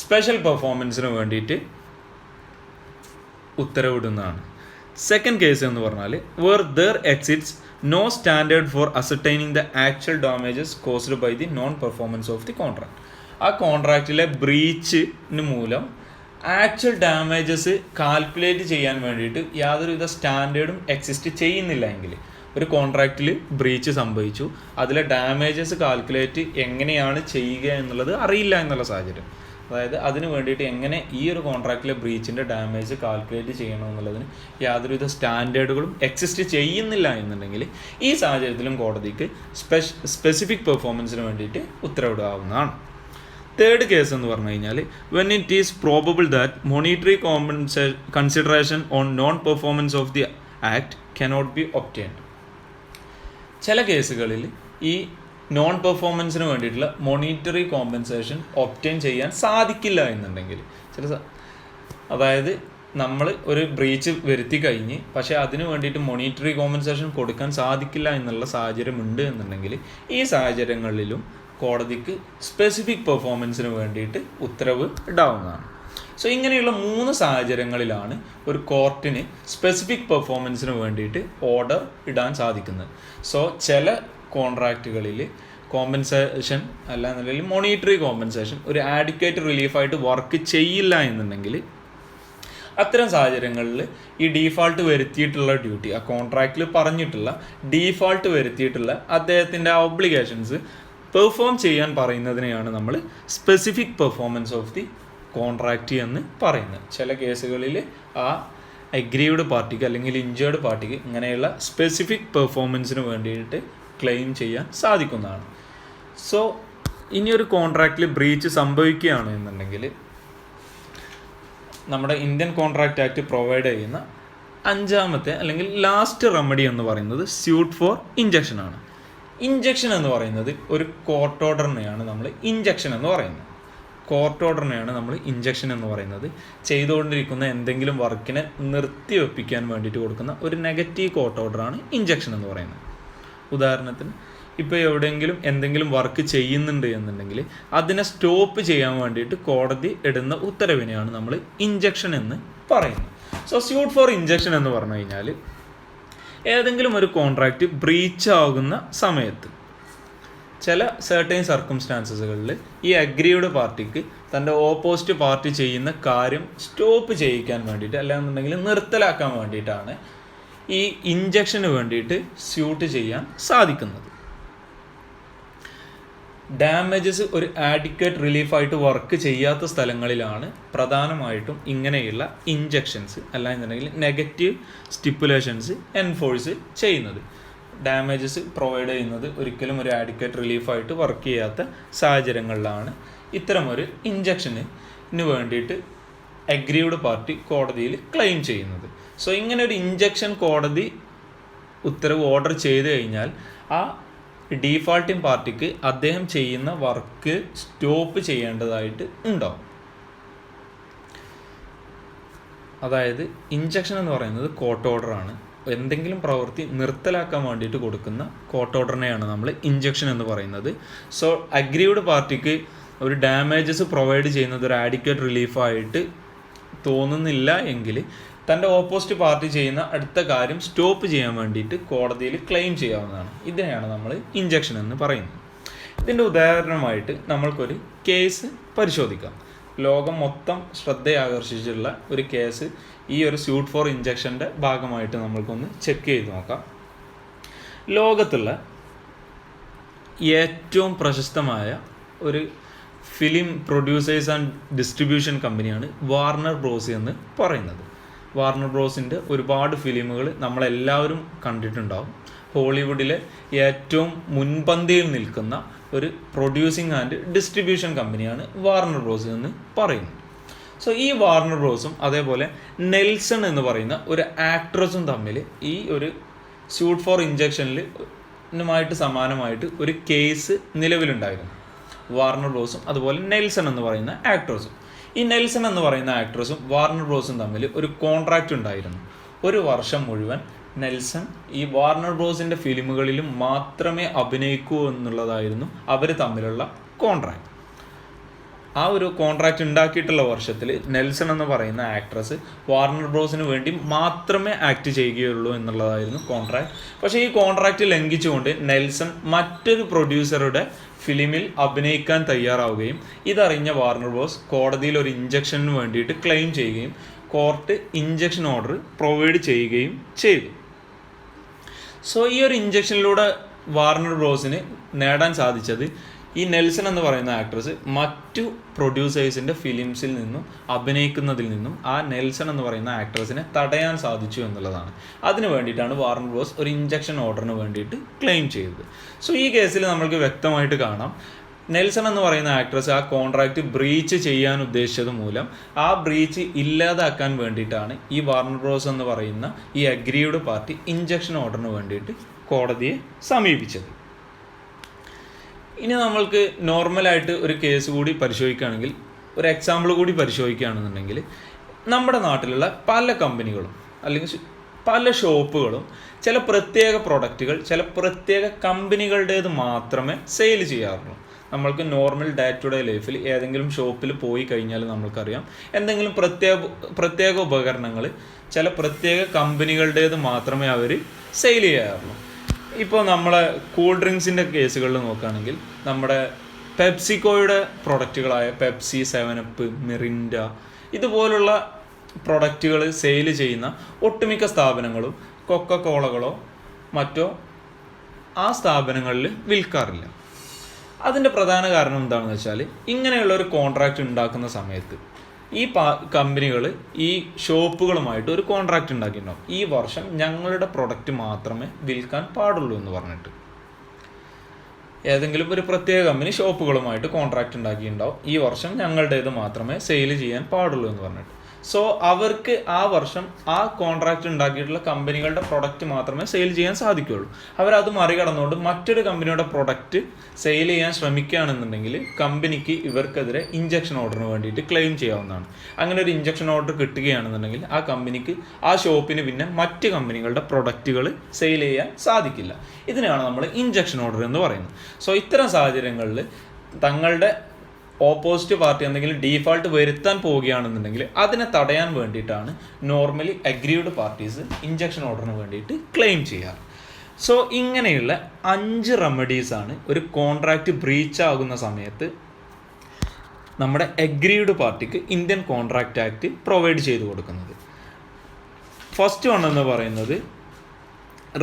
സ്പെഷ്യൽ പെർഫോമൻസിന് വേണ്ടിയിട്ട് ഉത്തരവിടുന്നതാണ്. സെക്കൻഡ് കേസ് എന്ന് പറഞ്ഞാൽ where there exists no standard for ascertaining the actual damages caused by the non-performance of the contract. ആ കോൺട്രാക്റ്റിലെ ബ്രീച്ചിന് മൂലം ആക്ച്വൽ ഡാമേജസ് കാൽക്കുലേറ്റ് ചെയ്യാൻ വേണ്ടിയിട്ട് യാതൊരുവിധ സ്റ്റാൻഡേർഡും എക്സിസ്റ്റ് ചെയ്യുന്നില്ല എങ്കിൽ, ഒരു കോൺട്രാക്റ്റിൽ ബ്രീച്ച് സംഭവിച്ചു, അതിലെ ഡാമേജസ് കാൽക്കുലേറ്റ് എങ്ങനെയാണ് ചെയ്യുക എന്നുള്ളത് അറിയില്ല എന്നുള്ള സാഹചര്യം, അതായത് അതിന് വേണ്ടിയിട്ട് എങ്ങനെ ഈ ഒരു കോൺട്രാക്റ്റിലെ ബ്രീച്ചിൻ്റെ ഡാമേജ് കാൽക്കുലേറ്റ് ചെയ്യണമെന്നുള്ളതിന് യാതൊരുവിധ സ്റ്റാൻഡേർഡുകളും എക്സിസ്റ്റ് ചെയ്യുന്നില്ല എന്നുണ്ടെങ്കിൽ ഈ സാഹചര്യത്തിലും കോടതിക്ക് സ്പെസിഫിക് പെർഫോമൻസിന് വേണ്ടിയിട്ട് ഉത്തരവിടാവുന്നതാണ്. തേർഡ് കേസ് എന്ന് പറഞ്ഞു കഴിഞ്ഞാൽ when it is probable that monetary consideration on non performance of the act cannot be obtained. ചില കേസുകളിൽ ഈ നോൺ പെർഫോമൻസിന് വേണ്ടിയിട്ടുള്ള മോണിറ്ററി കോമ്പൻസേഷൻ ഒബ്റ്റെയിൻ ചെയ്യാൻ സാധിക്കില്ല എന്നുണ്ടെങ്കിൽ അതായത് നമ്മൾ ഒരു ബ്രീച്ച് വരുത്തി കഴിഞ്ഞ് പക്ഷേ അതിന് വേണ്ടിയിട്ട് മോണിറ്ററി കോമ്പൻസേഷൻ കൊടുക്കാൻ സാധിക്കില്ല എന്നുള്ള സാഹചര്യം ഉണ്ട് എന്നുണ്ടെങ്കിൽ ഈ സാഹചര്യങ്ങളിലും കോടതിക്ക് സ്പെസിഫിക് പെർഫോമൻസിന് വേണ്ടിയിട്ട് ഉത്തരവ് ഇടാവുന്നതാണ്. സോ ഇങ്ങനെയുള്ള 3 സാഹചര്യങ്ങളിലാണ് ഒരു കോർട്ടിന് സ്പെസിഫിക് പെർഫോമൻസിന് വേണ്ടിയിട്ട് ഓർഡർ ഇടാൻ സാധിക്കുന്നത്. സോ ചില കോൺട്രാക്റ്റുകളിൽ കോമ്പൻസേഷൻ അല്ല എന്നുണ്ടെങ്കിൽ മോണിറ്ററി കോമ്പൻസേഷൻ ഒരു ആഡിക്വേറ്റ് റിലീഫായിട്ട് വർക്ക് ചെയ്യില്ല എന്നുണ്ടെങ്കിൽ അത്തരം സാഹചര്യങ്ങളിൽ ഈ ഡീഫാൾട്ട് വരുത്തിയിട്ടുള്ള ഡ്യൂട്ടി, ആ കോൺട്രാക്റ്റിൽ പറഞ്ഞിട്ടുള്ള ഡീഫാൾട്ട് വരുത്തിയിട്ടുള്ള അദ്ദേഹത്തിൻ്റെ ഒബ്ലിഗേഷൻസ് പെർഫോം ചെയ്യാൻ പറയുന്നതിനെയാണ് നമ്മൾ specific performance of the contract എന്ന് പറയുന്നത്. ചില കേസുകളിൽ ആ അഗ്രീവ്ഡ് പാർട്ടിക്ക് അല്ലെങ്കിൽ ഇഞ്ചേർഡ് പാർട്ടിക്ക് ഇങ്ങനെയുള്ള സ്പെസിഫിക് പെർഫോമൻസിന് വേണ്ടിയിട്ട് ക്ലെയിം ചെയ്യാൻ സാധിക്കുന്നതാണ്. സോ ഇനിയൊരു കോൺട്രാക്റ്റിൽ ബ്രീച്ച് സംഭവിക്കുകയാണ് എന്നുണ്ടെങ്കിൽ നമ്മുടെ ഇന്ത്യൻ കോൺട്രാക്റ്റ് ആക്ട് പ്രൊവൈഡ് ചെയ്യുന്ന 5ാമത്തെ അല്ലെങ്കിൽ ലാസ്റ്റ് റെമഡി എന്ന് പറയുന്നത് സ്യൂട്ട് ഫോർ ഇഞ്ചക്ഷൻ ആണ്. ഇഞ്ചക്ഷൻ എന്ന് പറയുന്നത് ഒരു കോർട്ട് ഓർഡറിനെയാണ് നമ്മൾ ഇഞ്ചക്ഷൻ എന്ന് പറയുന്നത്. കോർട്ട് ഓർഡറിനെയാണ് നമ്മൾ ഇഞ്ചക്ഷൻ എന്ന് പറയുന്നത്. ചെയ്തുകൊണ്ടിരിക്കുന്ന എന്തെങ്കിലും വർക്കിനെ നിർത്തിവെപ്പിക്കാൻ വേണ്ടിയിട്ട് കൊടുക്കുന്ന ഒരു നെഗറ്റീവ് കോർട്ട് ഓർഡറാണ് ഇഞ്ചക്ഷൻ എന്ന് പറയുന്നത്. ഉദാഹരണത്തിന് ഇപ്പോൾ എവിടെയെങ്കിലും എന്തെങ്കിലും വർക്ക് ചെയ്യുന്നുണ്ട് എന്നുണ്ടെങ്കിൽ അതിനെ സ്റ്റോപ്പ് ചെയ്യാൻ വേണ്ടിയിട്ട് കോടതി ഇടുന്ന ഉത്തരവിനെയാണ് നമ്മൾ ഇഞ്ചക്ഷൻ എന്ന് പറയുന്നത്. സോ സ്യൂട്ട് ഫോർ ഇഞ്ചക്ഷൻ എന്ന് പറഞ്ഞു കഴിഞ്ഞാൽ ഏതെങ്കിലും ഒരു കോൺട്രാക്റ്റ് ബ്രീച്ച് ആകുന്ന സമയത്ത് ചില സർട്ടൈൻ സർക്കംസ്റ്റാൻസസുകളിൽ ഈ അഗ്രീവ്ഡ് പാർട്ടിക്ക് തൻ്റെ ഓപ്പോസിറ്റ് പാർട്ടി ചെയ്യുന്ന കാര്യം സ്റ്റോപ്പ് ചെയ്യിക്കാൻ വേണ്ടിയിട്ട് അല്ലാന്നുണ്ടെങ്കിൽ നിർത്തലാക്കാൻ വേണ്ടിയിട്ടാണ് ഈ ഇഞ്ചക്ഷന് വേണ്ടിയിട്ട് സ്യൂട്ട് ചെയ്യാൻ സാധിക്കുന്നത്. ഡാമേജസ് ഒരു ആഡിക്വേറ്റ് റിലീഫായിട്ട് വർക്ക് ചെയ്യാത്ത സ്ഥലങ്ങളിലാണ് പ്രധാനമായിട്ടും ഇങ്ങനെയുള്ള ഇഞ്ചക്ഷൻസ് അല്ല എന്നുണ്ടെങ്കിൽ നെഗറ്റീവ് സ്റ്റിപ്പുലേഷൻസ് എൻഫോഴ്സ് ചെയ്യുന്നത്. ഡാമേജസ് പ്രൊവൈഡ് ചെയ്യുന്നത് ഒരിക്കലും ഒരു ആഡിക്വേറ്റ് റിലീഫായിട്ട് വർക്ക് ചെയ്യാത്ത സാഹചര്യങ്ങളിലാണ് ഇത്തരമൊരു ഇഞ്ചക്ഷന് വേണ്ടിയിട്ട് അഗ്രീവ്ഡ് പാർട്ടി കോടതിയിൽ ക്ലെയിം ചെയ്യുന്നത്. സോ ഇങ്ങനെ ഒരു ഇഞ്ചക്ഷൻ കോടതി ഉത്തരവ് ഓർഡർ ചെയ്ത് കഴിഞ്ഞാൽ ആ ഡീഫാൾട്ടിംഗ് പാർട്ടിക്ക് അദ്ദേഹം ചെയ്യുന്ന വർക്ക് സ്റ്റോപ്പ് ചെയ്യേണ്ടതായിട്ട് ഉണ്ടാവും. അതായത് ഇഞ്ചക്ഷൻ എന്ന് പറയുന്നത് കോർട്ട് ഓർഡറാണ്. എന്തെങ്കിലും പ്രവൃത്തി നിർത്തലാക്കാൻ വേണ്ടിയിട്ട് കൊടുക്കുന്ന കോർട്ട് ഓർഡറിനെയാണ് നമ്മൾ ഇഞ്ചക്ഷൻ എന്ന് പറയുന്നത്. സോ അഗ്രീവ്ഡ് പാർട്ടിക്ക് ഒരു ഡാമേജസ് പ്രൊവൈഡ് ചെയ്യുന്നത് ഒരു ആഡിക്വേറ്റ് റിലീഫായിട്ട് തോന്നുന്നില്ല എങ്കിൽ തൻ്റെ ഓപ്പോസിറ്റ് പാർട്ടി ചെയ്യുന്ന അടുത്ത കാര്യം സ്റ്റോപ്പ് ചെയ്യാൻ വേണ്ടിയിട്ട് കോടതിയിൽ ക്ലെയിം ചെയ്യാവുന്നതാണ്. ഇതിനെയാണ് നമ്മൾ ഇഞ്ചക്ഷൻ എന്ന് പറയുന്നത്. ഇതിൻ്റെ ഉദാഹരണമായിട്ട് നമ്മൾക്കൊരു കേസ് പരിശോധിക്കാം. ലോകം മൊത്തം ശ്രദ്ധയാകർഷിച്ചിട്ടുള്ള ഒരു കേസ് ഈ ഒരു സ്യൂട്ട് ഫോർ ഇഞ്ചക്ഷൻ്റെ ഭാഗമായിട്ട് നമ്മൾക്കൊന്ന് ചെക്ക് ചെയ്ത് നോക്കാം. ലോകത്തുള്ള ഏറ്റവും പ്രശസ്തമായ ഒരു ഫിലിം പ്രൊഡ്യൂസേഴ്സ് ആൻഡ് ഡിസ്ട്രിബ്യൂഷൻ കമ്പനിയാണ് വാർണർ ബ്രോസ് എന്ന് പറയുന്നത്. വാർണർ ബ്രോസിൻ്റെ ഒരുപാട് ഫിലിമുകൾ നമ്മളെല്ലാവരും കണ്ടിട്ടുണ്ടാവും. ഹോളിവുഡിലെ ഏറ്റവും മുൻപന്തിയിൽ നിൽക്കുന്ന ഒരു പ്രൊഡ്യൂസിങ് ആൻഡ് ഡിസ്ട്രിബ്യൂഷൻ കമ്പനിയാണ് വാർണർ ബ്രോസ് എന്ന് പറയുന്നത്. സോ ഈ വാർണർ ബ്രോസും അതേപോലെ നെൽസൺ എന്ന് പറയുന്ന ഒരു ആക്ട്രസും തമ്മിൽ ഈ ഒരു സ്യൂട്ട് ഫോർ ഇഞ്ചക്ഷനിലുമായിട്ട് സമാനമായിട്ട് ഒരു കേസ് നിലവിലുണ്ടായിരുന്നു. വാർണർ ബ്രോസും അതുപോലെ നെൽസൺ എന്ന് പറയുന്ന ആക്ട്രസും. ഈ നെൽസൺ എന്ന് പറയുന്ന ആക്ട്രസും വാർണർ ബ്രോസും തമ്മിൽ ഒരു കോൺട്രാക്റ്റ് ഉണ്ടായിരുന്നു. 1 വർഷം മുഴുവൻ നെൽസൺ ഈ വാർണർ ബ്രോസിൻ്റെ ഫിലിമുകളിലും മാത്രമേ അഭിനയിക്കൂ എന്നുള്ളതായിരുന്നു അവർ തമ്മിലുള്ള കോൺട്രാക്റ്റ്. ആ ഒരു കോൺട്രാക്റ്റ് ഉണ്ടാക്കിയിട്ടുള്ള വർഷത്തിൽ നെൽസൺ എന്ന് പറയുന്ന ആക്ട്രസ് വാർണർ ബ്രോസിന് വേണ്ടി മാത്രമേ ആക്ട് ചെയ്യുകയുള്ളൂ എന്നുള്ളതായിരുന്നു കോൺട്രാക്റ്റ്. പക്ഷേ ഈ കോൺട്രാക്റ്റ് ലംഘിച്ചുകൊണ്ട് നെൽസൺ മറ്റൊരു പ്രൊഡ്യൂസറുടെ ഫിലിമിൽ അഭിനയിക്കാൻ തയ്യാറാവുകയും ഇതറിഞ്ഞ വാർണർ ബ്രോസ് കോടതിയിൽ ഒരു ഇഞ്ചക്ഷന് വേണ്ടിയിട്ട് ക്ലെയിം ചെയ്യുകയും കോർട്ട് ഇഞ്ചക്ഷൻ ഓർഡർ പ്രൊവൈഡ് ചെയ്യുകയും ചെയ്തു. സോ ഈ ഒരു ഇഞ്ചക്ഷനിലൂടെ വാർണർ ബ്രോസിന് നേടാൻ സാധിച്ചത് ഈ നെൽസൺ എന്ന് പറയുന്ന ആക്ട്രസ് മറ്റു പ്രൊഡ്യൂസേഴ്സിൻ്റെ ഫിലിംസിൽ നിന്നും അഭിനയിക്കുന്നതിൽ നിന്നും ആ നെൽസൺ എന്ന് പറയുന്ന ആക്ട്രസിനെ തടയാൻ സാധിച്ചു എന്നുള്ളതാണ്. അതിന് വേണ്ടിയിട്ടാണ് വാർണർ ബ്രോസ് ഒരു ഇഞ്ചക്ഷൻ ഓർഡറിന് വേണ്ടിയിട്ട് ക്ലെയിം ചെയ്തത്. സോ ഈ കേസിൽ നമ്മൾക്ക് വ്യക്തമായിട്ട് കാണാം, നെൽസൺ എന്ന് പറയുന്ന ആക്ട്രസ് ആ കോൺട്രാക്റ്റ് ബ്രീച്ച് ചെയ്യാൻ ഉദ്ദേശിച്ചത് മൂലം ആ ബ്രീച്ച് ഇല്ലാതാക്കാൻ വേണ്ടിയിട്ടാണ് ഈ വാർണർ ബ്രോസ് എന്ന് പറയുന്ന ഈ അഗ്രീവ്ഡ് പാർട്ടി ഇഞ്ചക്ഷൻ ഓർഡറിന് വേണ്ടിയിട്ട് കോടതിയെ സമീപിച്ചത്. ഇനി നമ്മൾക്ക് നോർമലായിട്ട് ഒരു കേസ് കൂടി പരിശോധിക്കുകയാണെങ്കിൽ, ഒരു എക്സാമ്പിൾ കൂടി പരിശോധിക്കുകയാണെന്നുണ്ടെങ്കിൽ, നമ്മുടെ നാട്ടിലുള്ള പല കമ്പനികളും അല്ലെങ്കിൽ പല ഷോപ്പുകളും ചില പ്രത്യേക പ്രൊഡക്റ്റുകൾ ചില പ്രത്യേക കമ്പനികളുടേത് മാത്രമേ സെയിൽ ചെയ്യാറുള്ളൂ. നമ്മൾക്ക് നോർമൽ ഡേ ടു ഡേ ലൈഫിൽ ഏതെങ്കിലും ഷോപ്പിൽ പോയി കഴിഞ്ഞാൽ നമ്മൾക്കറിയാം എന്തെങ്കിലും പ്രത്യേക ഉപകരണങ്ങൾ ചില പ്രത്യേക കമ്പനികളുടേത് മാത്രമേ അവർ സെയിൽ ചെയ്യാറുള്ളൂ. ഇപ്പോൾ നമ്മളെ കൂൾ ഡ്രിങ്ക്സിൻ്റെ കേസുകളിൽ നോക്കുകയാണെങ്കിൽ നമ്മുടെ പെപ്സിക്കോയുടെ പ്രൊഡക്റ്റുകളായ പെപ്സി, 7up, മിറിൻഡ ഇതുപോലുള്ള പ്രൊഡക്റ്റുകൾ സെയിൽ ചെയ്യുന്ന ഒട്ടുമിക്ക സ്ഥാപനങ്ങളും കൊക്കക്കോളകളോ മറ്റോ ആ സ്ഥാപനങ്ങളിൽ വിൽക്കാറില്ല. അതിൻ്റെ പ്രധാന കാരണം എന്താണെന്ന് വെച്ചാൽ ഇങ്ങനെയുള്ള ഒരു കോൺട്രാക്റ്റ് ഉണ്ടാക്കുന്ന സമയത്ത് ഈ കമ്പനികൾ ഈ ഷോപ്പുകളുമായിട്ട് ഒരു കോൺട്രാക്റ്റ് ഉണ്ടാക്കിയിട്ടുണ്ടാവും. ഈ വർഷം ഞങ്ങളുടെ പ്രൊഡക്റ്റ് മാത്രമേ വിൽക്കാൻ പാടുള്ളൂ എന്ന് പറഞ്ഞിട്ട് ഏതെങ്കിലും ഒരു പ്രത്യേക കമ്പനി ഷോപ്പുകളുമായിട്ട് കോൺട്രാക്റ്റ് ഉണ്ടാക്കിയിട്ടുണ്ടാവും. ഈ വർഷം ഞങ്ങളുടേത് മാത്രമേ സെയിൽ ചെയ്യാൻ പാടുള്ളൂ എന്ന് പറഞ്ഞിട്ട്. സോ അവർക്ക് ആ വർഷം ആ കോൺട്രാക്റ്റ് ഉണ്ടാക്കിയിട്ടുള്ള കമ്പനികളുടെ പ്രൊഡക്റ്റ് മാത്രമേ സെയിൽ ചെയ്യാൻ സാധിക്കുകയുള്ളൂ. അവരത് മറികടന്നുകൊണ്ട് മറ്റൊരു കമ്പനിയുടെ പ്രൊഡക്റ്റ് സെയിൽ ചെയ്യാൻ ശ്രമിക്കുകയാണെന്നുണ്ടെങ്കിൽ കമ്പനിക്ക് ഇവർക്കെതിരെ ഇഞ്ചക്ഷൻ ഓർഡറിന് വേണ്ടിയിട്ട് ക്ലെയിം ചെയ്യാവുന്നതാണ്. അങ്ങനെ ഒരു ഇഞ്ചക്ഷൻ ഓർഡർ കിട്ടുകയാണെന്നുണ്ടെങ്കിൽ ആ കമ്പനിക്ക് ആ ഷോപ്പിന് പിന്നെ മറ്റ് കമ്പനികളുടെ പ്രൊഡക്റ്റുകൾ സെയിൽ ചെയ്യാൻ സാധിക്കില്ല. ഇതിനെയാണ് നമ്മൾ ഇഞ്ചക്ഷൻ ഓർഡർ എന്ന് പറയുന്നത്. സോ ഇത്തരം സാഹചര്യങ്ങളിൽ തങ്ങളുടെ ഓപ്പോസിറ്റ് പാർട്ടി എന്തെങ്കിലും ഡീഫാൾട്ട് വരുത്താൻ പോവുകയാണെന്നുണ്ടെങ്കിൽ അതിനെ തടയാൻ വേണ്ടിയിട്ടാണ് നോർമലി അഗ്രീഡ് പാർട്ടീസ് ഇഞ്ചക്ഷൻ ഓർഡറിന് വേണ്ടിയിട്ട് ക്ലെയിം ചെയ്യാറ്. സോ ഇങ്ങനെയുള്ള 5 റെമഡീസാണ് ഒരു കോൺട്രാക്റ്റ് ബ്രീച്ച് ആകുന്ന സമയത്ത് നമ്മുടെ അഗ്രീഡ് പാർട്ടിക്ക് ഇന്ത്യൻ കോൺട്രാക്റ്റ് ആക്ട് പ്രൊവൈഡ് ചെയ്തു കൊടുക്കുന്നത്. ഫസ്റ്റ് വൺ എന്ന് പറയുന്നത്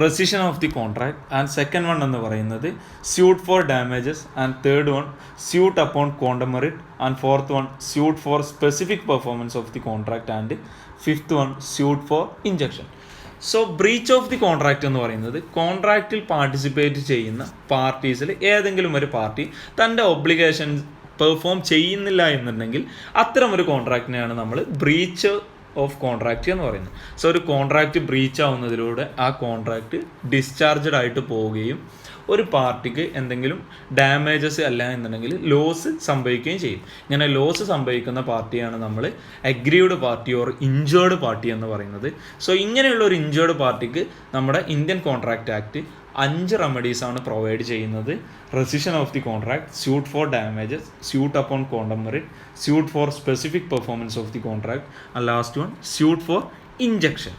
rescission of the contract, and second one എന്ന് പറയുന്നത് suit for damages, and third one suit upon quantum meruit, and fourth one suit for specific performance of the contract, and fifth one suit for injunction. So breach of the contract എന്ന് പറയുന്നത് കോൺട്രാക്റ്റിൽ participate ചെയ്യുന്ന പാർട്ടീസിൽ ഏതെങ്കിലും ഒരു party തൻ്റെ obligations perform ചെയ്യുന്നില്ല എന്നുണ്ടെങ്കിൽ അത്തരം ഒരു കോൺട്രാക്റ്റിനെയാണ് നമ്മൾ ബ്രീച്ച് ഓഫ് കോൺട്രാക്റ്റ് എന്ന് പറയുന്നത്. സോ ഒരു കോൺട്രാക്റ്റ് ബ്രീച്ച് ആവുന്നതിലൂടെ ആ കോൺട്രാക്റ്റ് ഡിസ്ചാർജഡ് ആയിട്ട് പോവുകയും ഒരു പാർട്ടിക്ക് എന്തെങ്കിലും ഡാമേജസ് അല്ല എന്നുണ്ടെങ്കിൽ ലോസ് സംഭവിക്കുകയും ചെയ്യും. ഇങ്ങനെ ലോസ് സംഭവിക്കുന്ന പാർട്ടിയാണ് നമ്മൾ aggrieved party or injured party എന്ന് പറയുന്നത്. സോ ഇങ്ങനെയുള്ള ഒരു ഇഞ്ചേർഡ് പാർട്ടിക്ക് നമ്മുടെ ഇന്ത്യൻ കോൺട്രാക്റ്റ് ആക്ട് 5 റെമഡീസാണ് പ്രൊവൈഡ് ചെയ്യുന്നത്. Rescission of the contract, suit for damages, suit upon quantum meruit, suit for specific performance of the contract, and last one suit for injection.